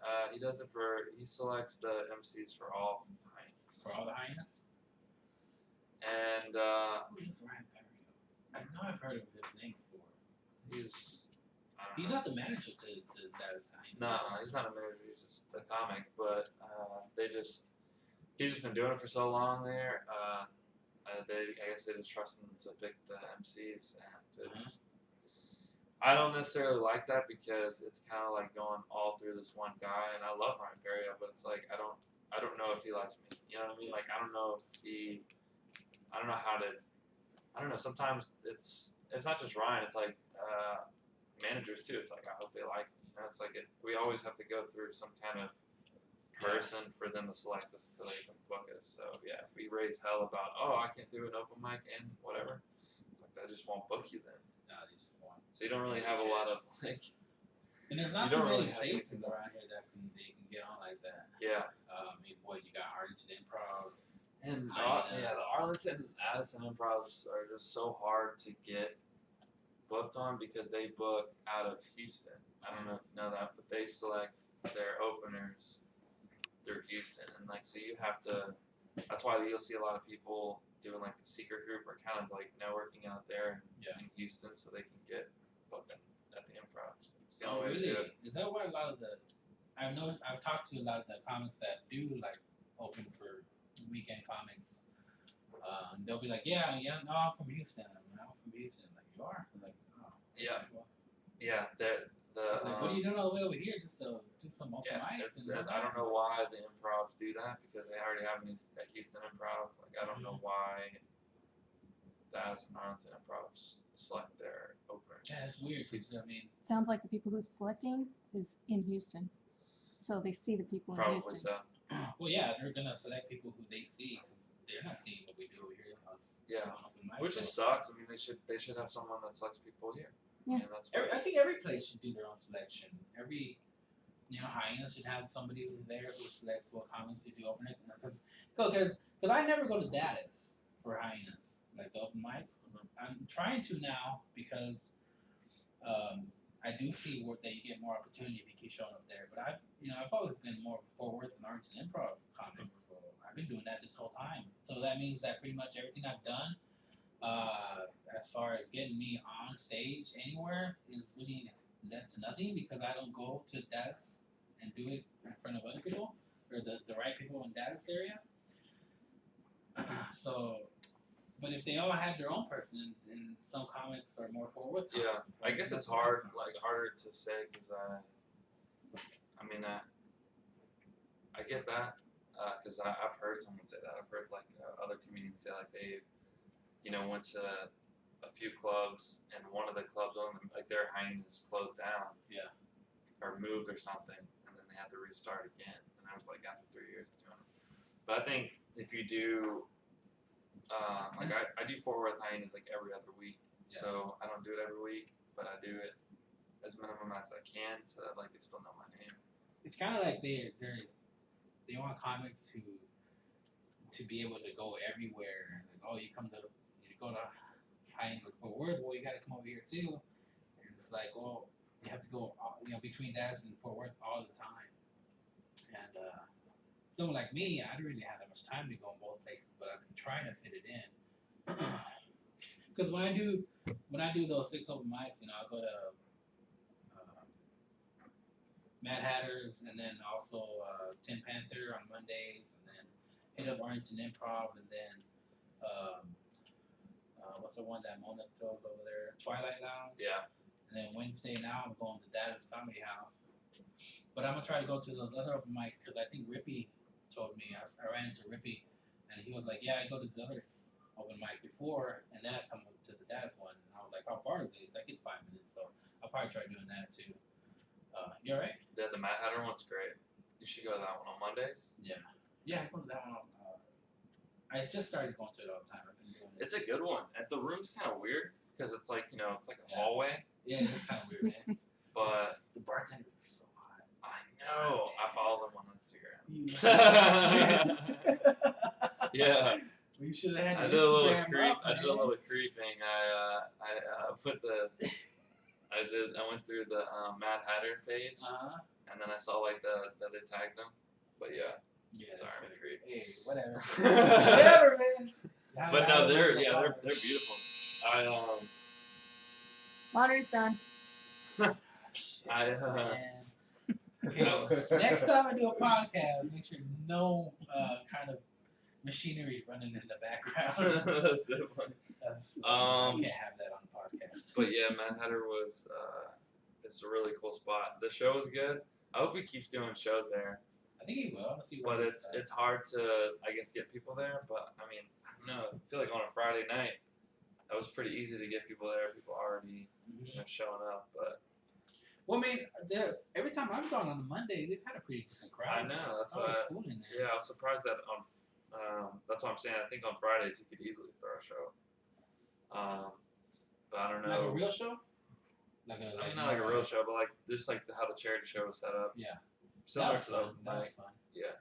He selects the MCs for all Hyenas. for all the Hyenas. And Who is Ryan Perrio? I know I've heard of his name before. he's He's not the manager to Dallas Hyenas. No, he's not a manager. He's just a comic. But he's just been doing it for so long there. I guess they just trust him to pick the MCs, and it's. I don't necessarily like that because it's kind of like going all through this one guy, and I love Ryan Perio, but it's like I don't know if he likes me. You know what I mean? Like I don't know how to. I don't know. Sometimes it's not just Ryan. It's like managers too. It's like I hope they like me. You know, it's like we always have to go through some kind of person for them to select us so they can book us. So yeah, if we raise hell about I can't do an open mic and whatever, it's like they just won't book you then. No, they just want. So you don't really have a lot of like. And there's not You too don't many really have places anything. around here that they can get on like that. Yeah. I mean, you got Arlington Improv. And Hyenas. the Arlington Addison Improvs are just so hard to get booked on because they book out of Houston. I don't know if you know that, but they select their openers through Houston, and like so you have to. That's why you'll see a lot of people doing like the secret group or kind of like networking out there in Houston, so they can get booked at the Improv. It's the only way to do it. Is that why a lot of I've talked to a lot of the comics that do like open for weekend comics. They'll be like, no, I'm from Houston. I'm from Houston. Like, you are? I'm like, oh. Yeah. Okay, well. Yeah, Like, what are you doing all the way over here just to do some open mics? I don't know why the Improvs do that because they already have a Houston Improv. Like I don't know why the Addison Arlington Improvs select their openers. Yeah, it's weird because I mean, Sounds like the people who's selecting is in Houston, so they see the people in Probably Houston. so. well, yeah, they're gonna select people who they see because they're not seeing what we do over here. Us Yeah. on open mics. Which just sucks. I mean, they should have someone that selects people here. Yeah. And that's I think every place should do their own selection. Every, Hyenas should have somebody who's there who selects what comics to do open it. Because I never go to Dallas for Hyenas, like the open mics. Mhm. I'm trying to now because I do see that you get more opportunity if you keep showing up there. But I've always been more of a Fort Worth and Arlington Improv comic, so I've been doing that this whole time. So that means that pretty much everything I've done, as far as getting me on stage anywhere, is really led to nothing because I don't go to Dallas and do it in front of other people or the right people in Dallas area. So. But if they all have their own person, and some comics are more Fort Worth comics. Yeah, I guess it's harder to say because I get that because I've heard someone say that. I've heard like other comedians say like they, went to a few clubs and one of the clubs on them like their Hyenas closed down. Yeah. Or moved or something, and then they had to restart again. And I was like after 3 years of doing it. But I think if you do. I do Fort Worth Hyenas like every other week, so I don't do it every week, but I do it as minimum as I can, so that like they still know my name. It's kind of like they want comics to be able to go everywhere. Like, oh, you go to Worth. Well, you got to come over here too. And it's like, well, you have to go, between Dallas and Fort Worth all the time. And someone like me, I don't really have that much time to go in both places, but I've been trying to fit it in. Because when I do those 6 open mics, I'll go to Mad Hatters, and then also Tin Panther on Mondays, and then hit up Arlington Improv, and then what's the one that Mona throws over there? Twilight Lounge. Yeah. And then Wednesday now I'm going to Dallas Comedy House. But I'm gonna try to go to those other open mics because I think Rippy told me I ran into Rippy, and he was like, "Yeah, I go to this other open mic before, and then I come up to the Dallas one." And I was like, "How far is it?" He's like, "It's 5 minutes." So I'll probably try doing that too. You alright? Yeah, the Mad Hatter one's great. You should go to that one on Mondays. Yeah, I go to that one. I just started going to it all the time. I've been doing it. It's a good one. And the room's kind of weird because it's like it's like a Yeah. hallway. Yeah, it's just kind of weird, man. But The bartenders are so hot. I know. I follow them on Instagram. You Yeah. You should have had I your did a little Instagram creep. up, I did a man. little creeping. I went through the Mad Hatter page, and then I saw like that they tagged them. But yeah, Yeah, sorry, that's I'm a good. creep. Hey, whatever. Whatever, man. But no, they're beautiful. Water's done. Shit, I, man. Okay, No. next time I do a podcast, make sure no kind of machinery is running in the background. That's so funny. I can't have that on the podcast. But yeah, Mad Hatter was it's a really cool spot. The show was good. I hope he keeps doing shows there. I think he will. Let's see But what it's hard to get people there. But I mean, I don't know. I feel like on a Friday night, that was pretty easy to get people there. People already showing up. But Well, I mean, every time I've gone on a Monday, they've had a pretty decent crowd. I know, that's There's always why. food in there. Yeah, I was surprised that on. That's what I'm saying. I think on Fridays you could easily throw a show. But I don't know. Like a real show? I mean, not like a real show, but like just like how the charity show was set up. Yeah. Similar That to the was open fun. That was mic. fun. Yeah.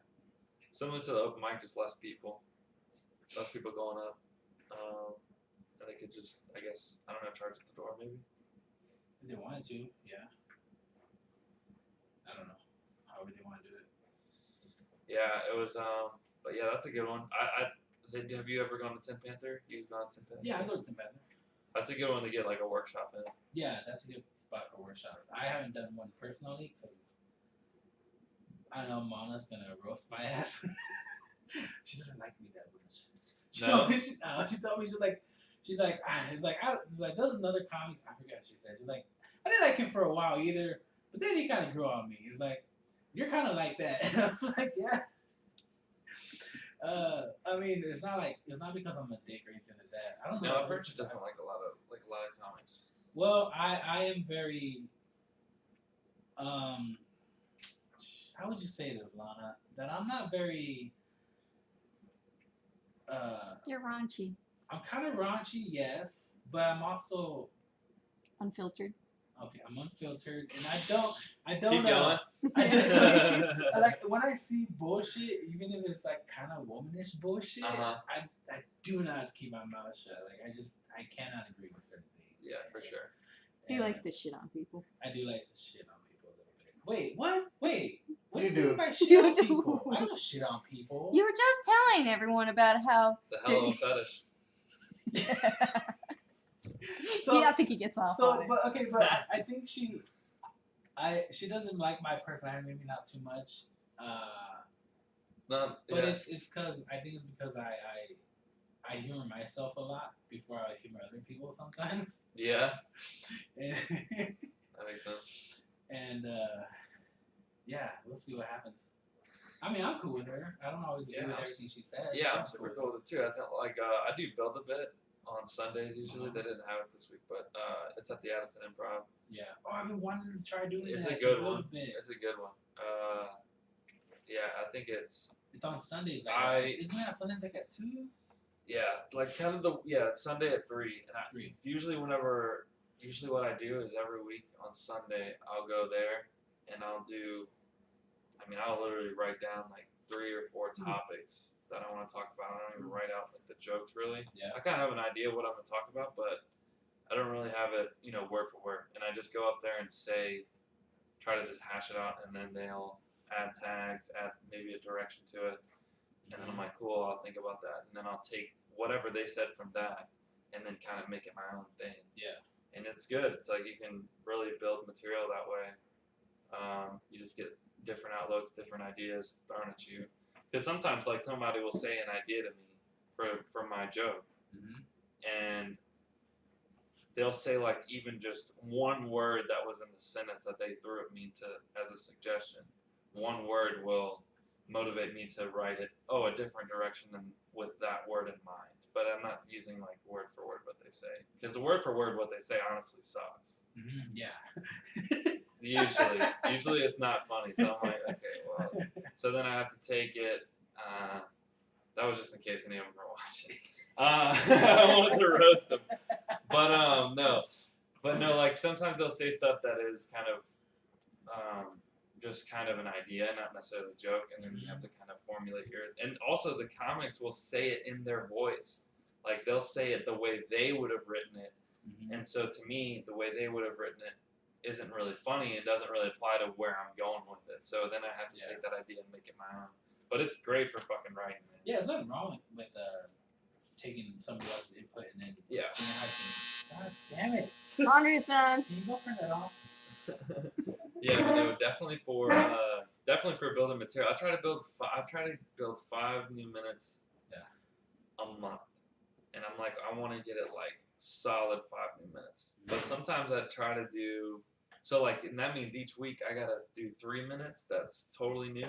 Similar to the open mic, just less people. Less people going up. And they could just, I guess, I don't know, charge at the door maybe. If they wanted to, yeah. I don't know. However they want to do it. Yeah, it was. But yeah, that's a good one. Have you ever gone to Tin Panther? You've gone to Tin Panther? Yeah, I go to Tim Panther. That's a good one to get like a workshop in. Yeah, that's a good spot for workshops. I haven't done one personally because I know Mana's gonna roast my ass. She doesn't like me that much. She No? told me she's like there's another comic. I forgot what she said. She's like, I didn't like him for a while either, but then he kind of grew on me. He's like, you're kind of like that. And I was like, yeah. I mean, it's not because I'm a dick or anything like that. I don't know. No, I've heard she doesn't like a lot of comics. Well, I am very how would you say this, Lana? That I'm not very You're raunchy. I'm kind of raunchy, yes, but I'm also Unfiltered. okay. I'm unfiltered, and I don't. Keep going. I don't I like when I see bullshit, even if it's like kind of womanish bullshit. Uh-huh. I do not keep my mouth shut. Like I cannot agree with certain things. Yeah, for sure. He And likes to shit on people. I do like to shit on people a little bit. Wait, what? Wait, what You do you mean do. by shit You on do. people? I don't shit on people. You were just telling everyone about how. It's a hell of a fetish. So, yeah, I think he gets off on it. but I think she doesn't like my personality, maybe not too much. No, But yeah. it's because I humor myself a lot before I humor other people sometimes. Yeah, And, that makes sense. and yeah, we'll see what happens. I mean, I'm cool with her. I don't always agree Yeah, with I'm everything she says. Yeah, but I'm super cool with it too. I think I do build a bit on Sundays usually. Uh-huh. They didn't have it this week, but it's at the Addison Improv. Yeah. Oh, I've been wanting to try doing It's that. a good a little one. bit. It's a good one. Yeah, I think it's It's on Sundays. Like, isn't it on Sundays like at 2? like kind of it's Sunday at 3, and 3. usually what I do is every week on Sunday I'll go there and I'll literally write down like 3 or 4 topics that I want to talk about. I don't even write out like the jokes really. Yeah. I kind of have an idea what I'm gonna talk about, but I don't really have it, word for word, and I just go up there and try to just hash it out, and then they'll add tags, add maybe a direction to it, and then I'm like, cool, I'll think about that, and then I'll take whatever they said from that, and then kind of make it my own thing. Yeah. And it's good. It's like you can really build material that way. You just get different outlooks, different ideas thrown at you. Because sometimes, like, somebody will say an idea to me for my joke, and they'll say, like, even just one word that was in the sentence that they threw at me as a suggestion. One word will motivate me to write it, a different direction than with that word in mind. But I'm not using, like, word for word what they say. Because the word for word what they say honestly sucks. Yeah. Usually it's not funny. So I'm like, okay, well. So then I have to take it. That was just in case any of them are watching. I wanted to roast them. But, no. But, no, like, sometimes they'll say stuff that is kind of just kind of an idea, not necessarily a joke, and then you have to kind of formulate and also the comics will say it in their voice. Like, they'll say it the way they would have written it. And so to me, the way they would have written it isn't really funny. It doesn't really apply to where I'm going with it. So then I have to take that idea and make it my own. But it's great for fucking writing, man. Yeah, there's nothing wrong with taking somebody else's input and then seeing how you can. God damn it. Laundry's done. Can you go turn that off? Yeah, but no, definitely for building material. I try to build 5 new minutes a month, and I'm like, I want to get it like solid 5 new minutes. But sometimes I try to do and that means each week I gotta do 3 minutes. That's totally new.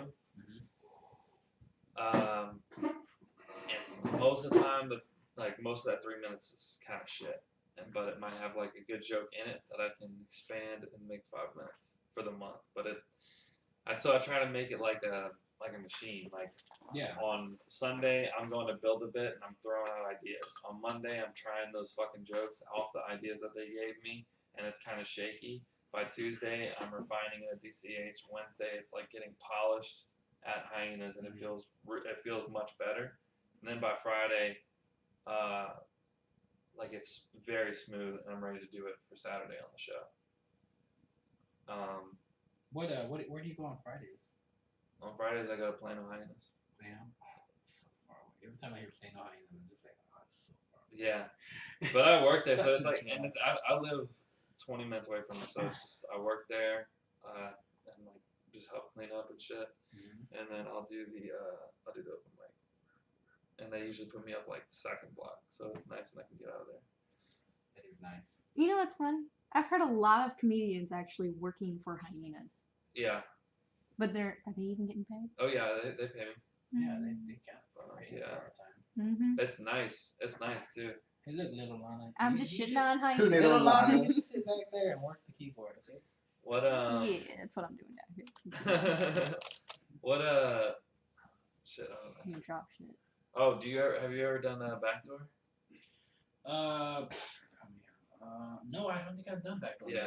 And most of the time, most of that 3 minutes is kind of shit. But it might have like a good joke in it that I can expand and make 5 minutes for the month. But so I try to make it like a machine. Like on Sunday I'm going to build a bit and I'm throwing out ideas. On Monday I'm trying those fucking jokes off the ideas that they gave me, and it's kind of shaky. By Tuesday I'm refining it at DCH. Wednesday it's like getting polished at Hyenas, and it feels much better. And then by Friday, like it's very smooth, and I'm ready to do it for Saturday on the show. Where do you go on Fridays? On Fridays I go to Plano Hyenas. Damn, so far away. Every time I hear Plano Hyenas, I'm just like, oh, it's so far away. Yeah, but I work there, so it's like, and I live 20 minutes away from it, so it's just I work there, and like just help clean up and shit, and then I'll do the open mic, and they usually put me up like second block, so it's nice and I can get out of there. That is nice. You know what's fun? I've heard a lot of comedians actually working for Hyenas. Yeah. But are they even getting paid? Oh yeah, they pay me. Yeah, they can't pay for our time. It's nice. It's nice too. Hey, look, little Lana. I'm just shitting on Hyenas. Little Lana, you just sit back there and work the keyboard, okay? What Yeah, that's what I'm doing down here. What shit. I'm gonna drop shit. Oh, have you ever done Backdoor? No, I don't think I've done Backdoor. Yeah.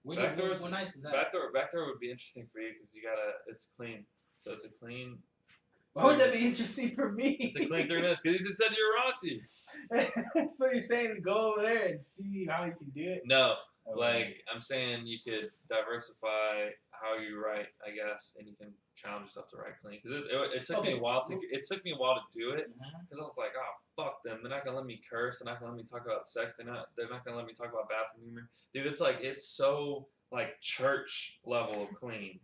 What nights is that? Backdoor would be interesting for you because it's clean. So it's a clean. Why would that be interesting for me? It's a clean 3 minutes because you just said you're raunchy. So you're saying to go over there and see how you can do it? No, like I'm saying you could diversify how you write, I guess, and you can challenge yourself to write clean. Because it took me a while to do it because I was like, oh fuck them, they're not gonna let me curse, they're not gonna let me talk about sex, they're not gonna let me talk about bathroom humor, dude. It's so like church level of clean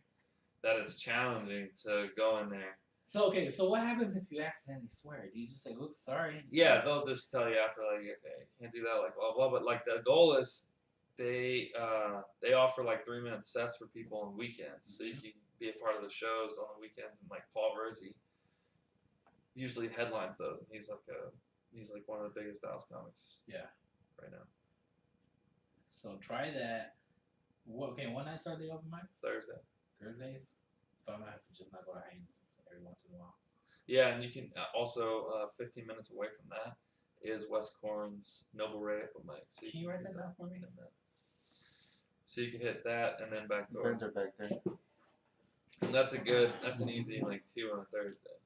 that it's challenging to go in there. So what happens if you accidentally swear? Do you just say, "Oops, sorry"? Yeah, they'll just tell you after, like, okay, you can't do that, like blah blah. But like the goal is they offer like 3 minute sets for people on weekends, so you can be a part of the shows on the weekends. And like Paul Verzi usually headlines those, and he's like one of the biggest Dallas comics. Yeah, right now. So try that. What nights are they open mics? Thursdays. So I'm gonna have to just not go to Haynes every once in a while. Yeah, and you can also 15 minutes away from that is West Corn's Noble Ray open mic. So can you write that down for me? So you can hit that and then Backdoor. Friends are back there. And that's an easy like 2 on a Thursday.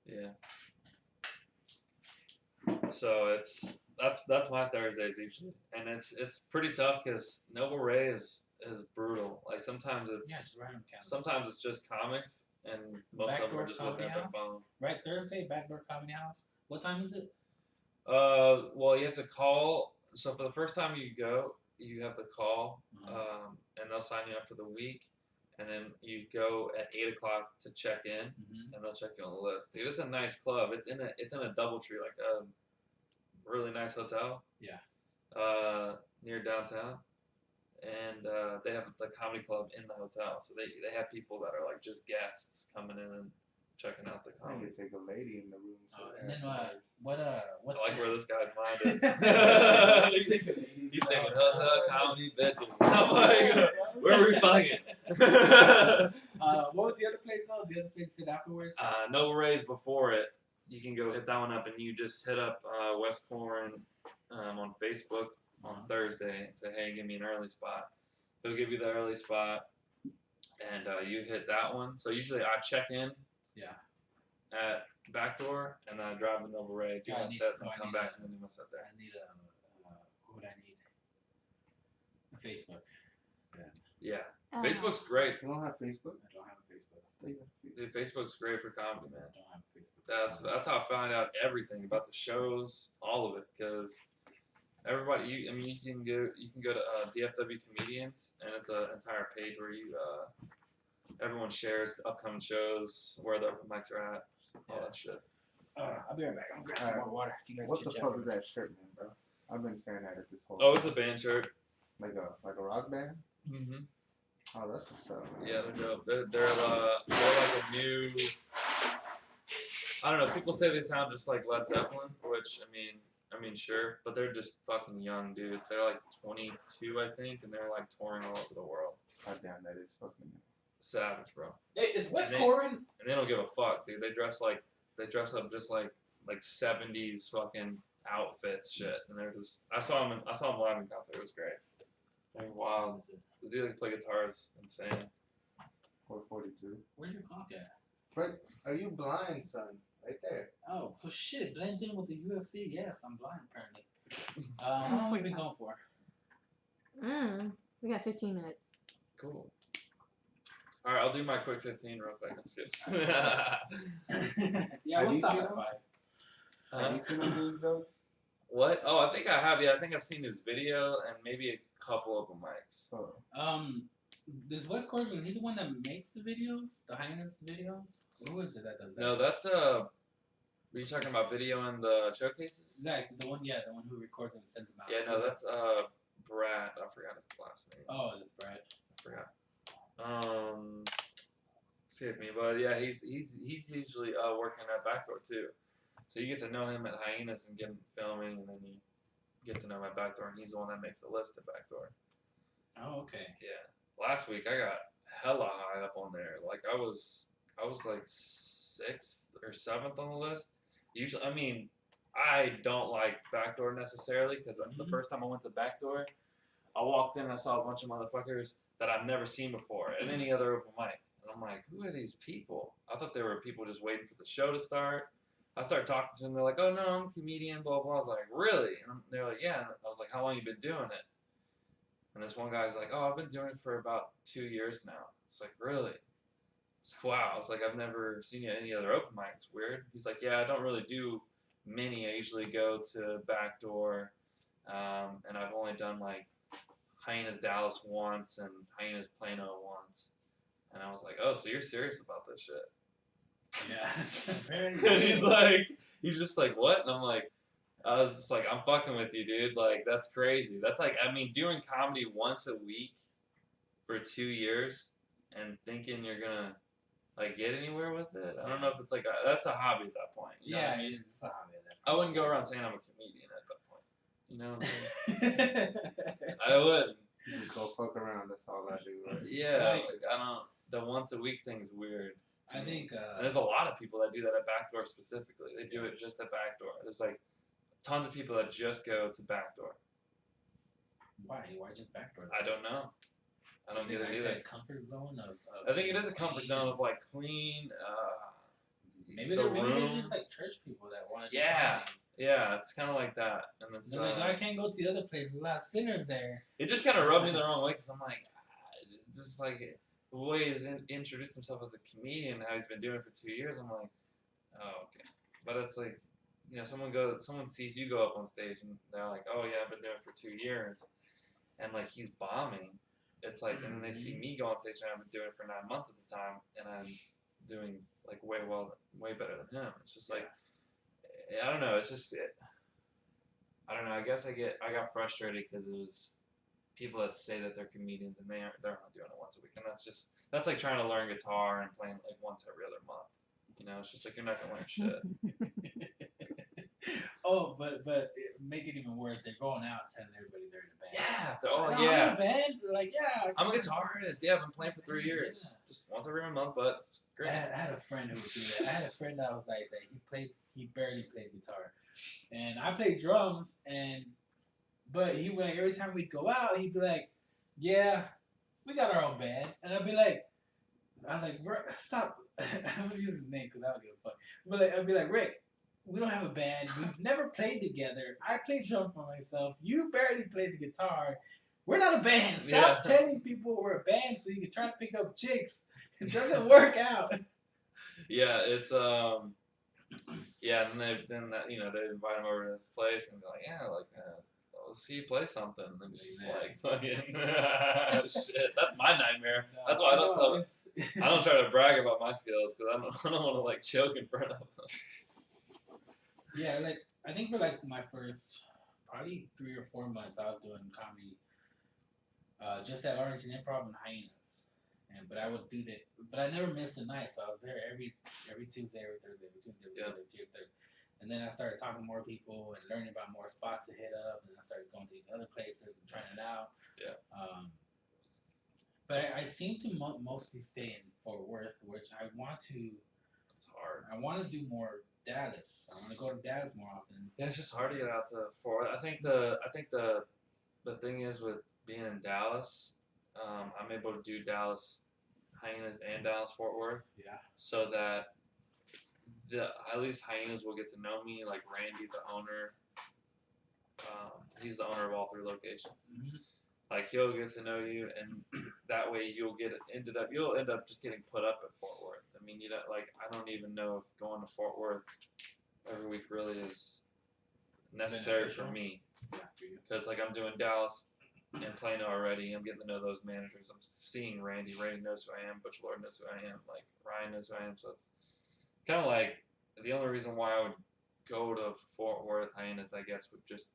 Yeah. So that's my Thursdays usually, and it's pretty tough because Noble Ray is brutal. Like sometimes it's random count. sometimes it's just comics, and most of them Backdoor are just looking at their Comedy phone. House? Right, Thursday, Backdoor Comedy House. What time is it? Well, you have to call. So for the first time you go, you have to call, and they'll sign you up for the week, and then you go at 8 o'clock to check in, and they'll check you on the list. Dude, it's a nice club. It's in a DoubleTree, like a really nice hotel. Yeah. Near downtown, and they have the comedy club in the hotel, so they have people that are like just guests coming in and checking out the I comedy. could take a lady in the room. So And then what's I like where this guy's mind is. He's thinking hotel comedy bitches. I'm like, where are we fucking? What was the other place though? The other place you said afterwards? Noble Ray's before it. You can go hit that one up, and you just hit up Wes Corin on Facebook on Thursday and say, hey, give me an early spot. He'll give you the early spot, and you hit that one. So usually I check in at Backdoor, and then I drive to Noble Ray, do my sets, and come back and then do my set there. I need what would I need? A Facebook. Yeah. Facebook's great. You don't have Facebook? I don't have a Facebook. Dude, Facebook's great for comedy, man. I don't have a Facebook. That's how I found out everything about the shows, all of it, because everybody. You can go to DFW Comedians, and it's an entire page where everyone shares the upcoming shows, where the open mics are at, all that shit. I'll be right back. I'm grabbing some more water. You guys What the chit-chat. fuck is that shirt, man, bro? I've been staring at it this whole Oh, time. it's a band shirt. Like a rock band? Mm-hmm. Oh, that's what's up, man. Yeah, they're dope. They're like a new. I don't know. People say they sound just like Led Zeppelin, which I mean, sure, but they're just fucking young dudes. They're like 22, I think, and they're like touring all over the world. God damn, that is fucking. Savage, bro. Hey, is Wes And Corin? And they don't give a fuck, dude. They dress up just like 70s fucking outfits, shit. And they're just. I saw him live in concert. It was great. They're wild. The dude that play guitar is insane. 442. Where's your clock at? Right? Are you blind, son? Right there. Oh, shit, it blends in with the UFC. Yes, I'm blind apparently. How long have we been going for? We got 15 minutes. Cool. All right, I'll do my quick 15 real quick. Let's see. Yeah, Have we'll you stop seen at him? 5. Have you seen him do jokes? What? Oh, I think I have. Yeah, I think I've seen his video and maybe a couple open mics. Oh. Does Wes Corin, he's the one that makes the videos? The highness videos? Who is it that does that? No, that's Were you talking about video and the showcases? Exactly, the one who records them and sends them out. Yeah, no, that's Brad. I forgot his last name. Oh, that's Brad. I forgot. Escaped me, but yeah, he's usually working at Backdoor too. So you get to know him at Hyenas and get him filming, and then you get to know him at Backdoor, and he's the one that makes the list at Backdoor. Oh, okay. Yeah. Last week I got hella high up on there. Like I was like 6th or 7th on the list. Usually, I don't like Backdoor necessarily because the first time I went to Backdoor, I walked in and I saw a bunch of motherfuckers that I've never seen before at any other open mic. And I'm like, who are these people? I thought they were people just waiting for the show to start. I started talking to them. They're like, oh, no, I'm a comedian, blah, blah. I was like, really? And they're like, yeah. And I was like, how long you been doing it? And this one guy's like, oh, I've been doing it for about 2 years now. It's like, really? It's like, wow. I was like, I've never seen you at any other open mic. It's weird. He's like, yeah, I don't really do many. I usually go to Backdoor, and I've only done like Hyenas Dallas once and Hyenas Plano once. And I was like, oh, so you're serious about this shit? Yeah. And he's just like, what? And I was just like, I'm fucking with you, dude. Like, that's crazy. That's like, doing comedy once a week for 2 years and thinking you're gonna like get anywhere with it. I don't know if it's like that's a hobby at that point. You know what I mean? It's a hobby at that I wouldn't go around saying I'm a comedian at that point. You know what I'm saying? I wouldn't. You just go fuck around. That's all I do. Right? Yeah, like, I don't. The once a week thing's weird. I think and there's a lot of people that do that at Backdoor specifically. They do it just at Backdoor. There's like tons of people that just go to Backdoor. Why just Backdoor? I don't know. I don't get it either. That comfort zone of I think it is a comfort zone of like clean. Maybe the they're room. just like church people that want to. Yeah, Yeah, it's kind of like that. And it's They're like, I can't go to the other place. There's a lot of sinners there. it just kind of rubbed me the wrong way because I'm like, just like the way he's introduced himself as a comedian, how he's been doing it for 2 years. I'm like, oh, okay. But it's like, someone sees you go up on stage and they're like, oh yeah, I've been doing it for 2 years, and like he's bombing. It's like, and then they see me go on stage and I've been doing it for 9 months at the time, and I'm doing like way better than him. It's just like, I don't know. It's just, I don't know. I guess I got frustrated because it was people that say that they're comedians and they're only doing it once a week, and that's like trying to learn guitar and playing like once every other month. You know, it's just like you're not gonna learn shit. Oh, but make it even worse. They're going out telling everybody they're in a band. Yeah. I'm in a band. They're like, yeah. I'm a guitarist. Yeah, I've been playing for 3 years. Yeah. Just once every month, but it's great. I had a friend who would do that. I had a friend that was like that. He barely played guitar, and I played drums. But he would, like, every time we'd go out, he'd be like, yeah, we got our own band, and I'd be like, stop. I'm gonna use his name because I don't give a fuck. But like, I'd be like, Rick, we don't have a band. We've never played together. I play drums for myself. You barely play the guitar. We're not a band. Stop telling people we're a band so you can try to pick up chicks. It doesn't work out. Yeah, it's yeah, and then they invite him over to this place and they're like, yeah, like we'll see you play something, and then he's like, fucking shit. That's my nightmare. That's why I don't try to brag about my skills because I don't want to like choke in front of them. Yeah, like I think for like my first probably 3 or 4 months, I was doing comedy, just at Arlington Improv and Hyenas, but I would do that. But I never missed a night, so I was there every Tuesday, every Thursday, every Tuesday. And then I started talking to more people and learning about more spots to hit up, and I started going to these other places and trying it out. Yeah. But I seem to mostly stay in Fort Worth, which I want to. It's hard. I want to do more Dallas. I want to go to Dallas more often. Yeah, it's just hard to get out to Fort Worth. I think the thing is with being in Dallas, I'm able to do Dallas Hyenas and Dallas Fort Worth. Yeah. So that at least Hyenas will get to know me. Like Randy, the owner, he's the owner of all 3 locations. Mm-hmm. Like he'll get to know you, and that way you'll end up just getting put up at Fort Worth. I mean, I don't even know if going to Fort Worth every week really is necessary for me, because like I'm doing Dallas and Plano already. I'm getting to know those managers. I'm seeing Randy. Randy knows who I am. Butch Lord knows who I am. Like Ryan knows who I am. So it's kind of like the only reason why I would go to Fort Worth Hyenas, I guess, would just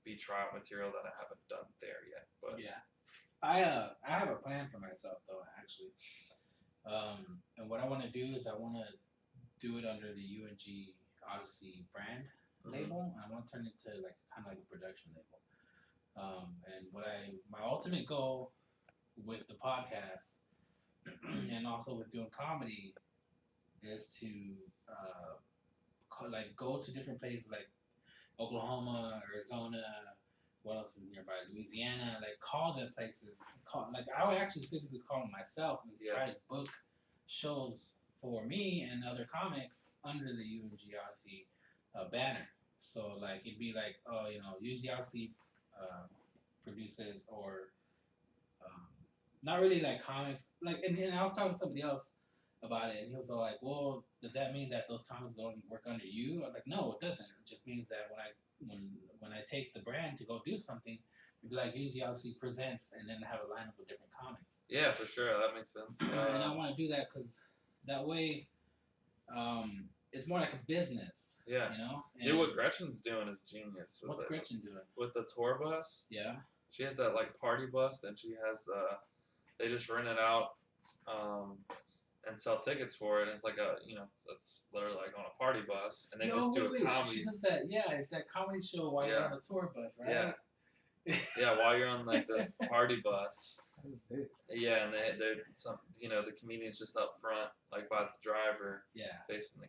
be tryout material that I haven't done there yet. But yeah, I have a plan for myself though, actually. And what I want to do is I want to do it under the UNG Odyssey brand label. And I want to turn it to like kind of like a production label. And my ultimate goal with the podcast and also with doing comedy is to like go to different places like Oklahoma, Arizona, what else is nearby? Louisiana. Like call them places. I would actually physically call them myself and try to book shows for me and other comics under the UNG Odyssey banner. So like it'd be like, oh, UNG Odyssey produces, or not really like comics. Like and I was talking to somebody else about it, and he was all like, well, does that mean that those comics don't work under you? I was like, no, it doesn't. It just means that when I take the brand to go do something, it'd be like UNG Odyssey presents, and then have a lineup of different comics. Yeah, for sure, that makes sense. And I want to do that because that way, it's more like a business. Yeah. Dude, what Gretchen's doing is genius. What's Gretchen doing? With the tour bus. Yeah. She has that like party bus, and she has they just rent it out, and sell tickets for it. And it's like it's literally like on a party bus, and they just do a comedy. She does that. Yeah, it's that comedy show while you're on the tour bus, right? Yeah. Yeah, while you're on like this party bus. Yeah, and they're some the comedian's just up front, like by the driver. Yeah. Facing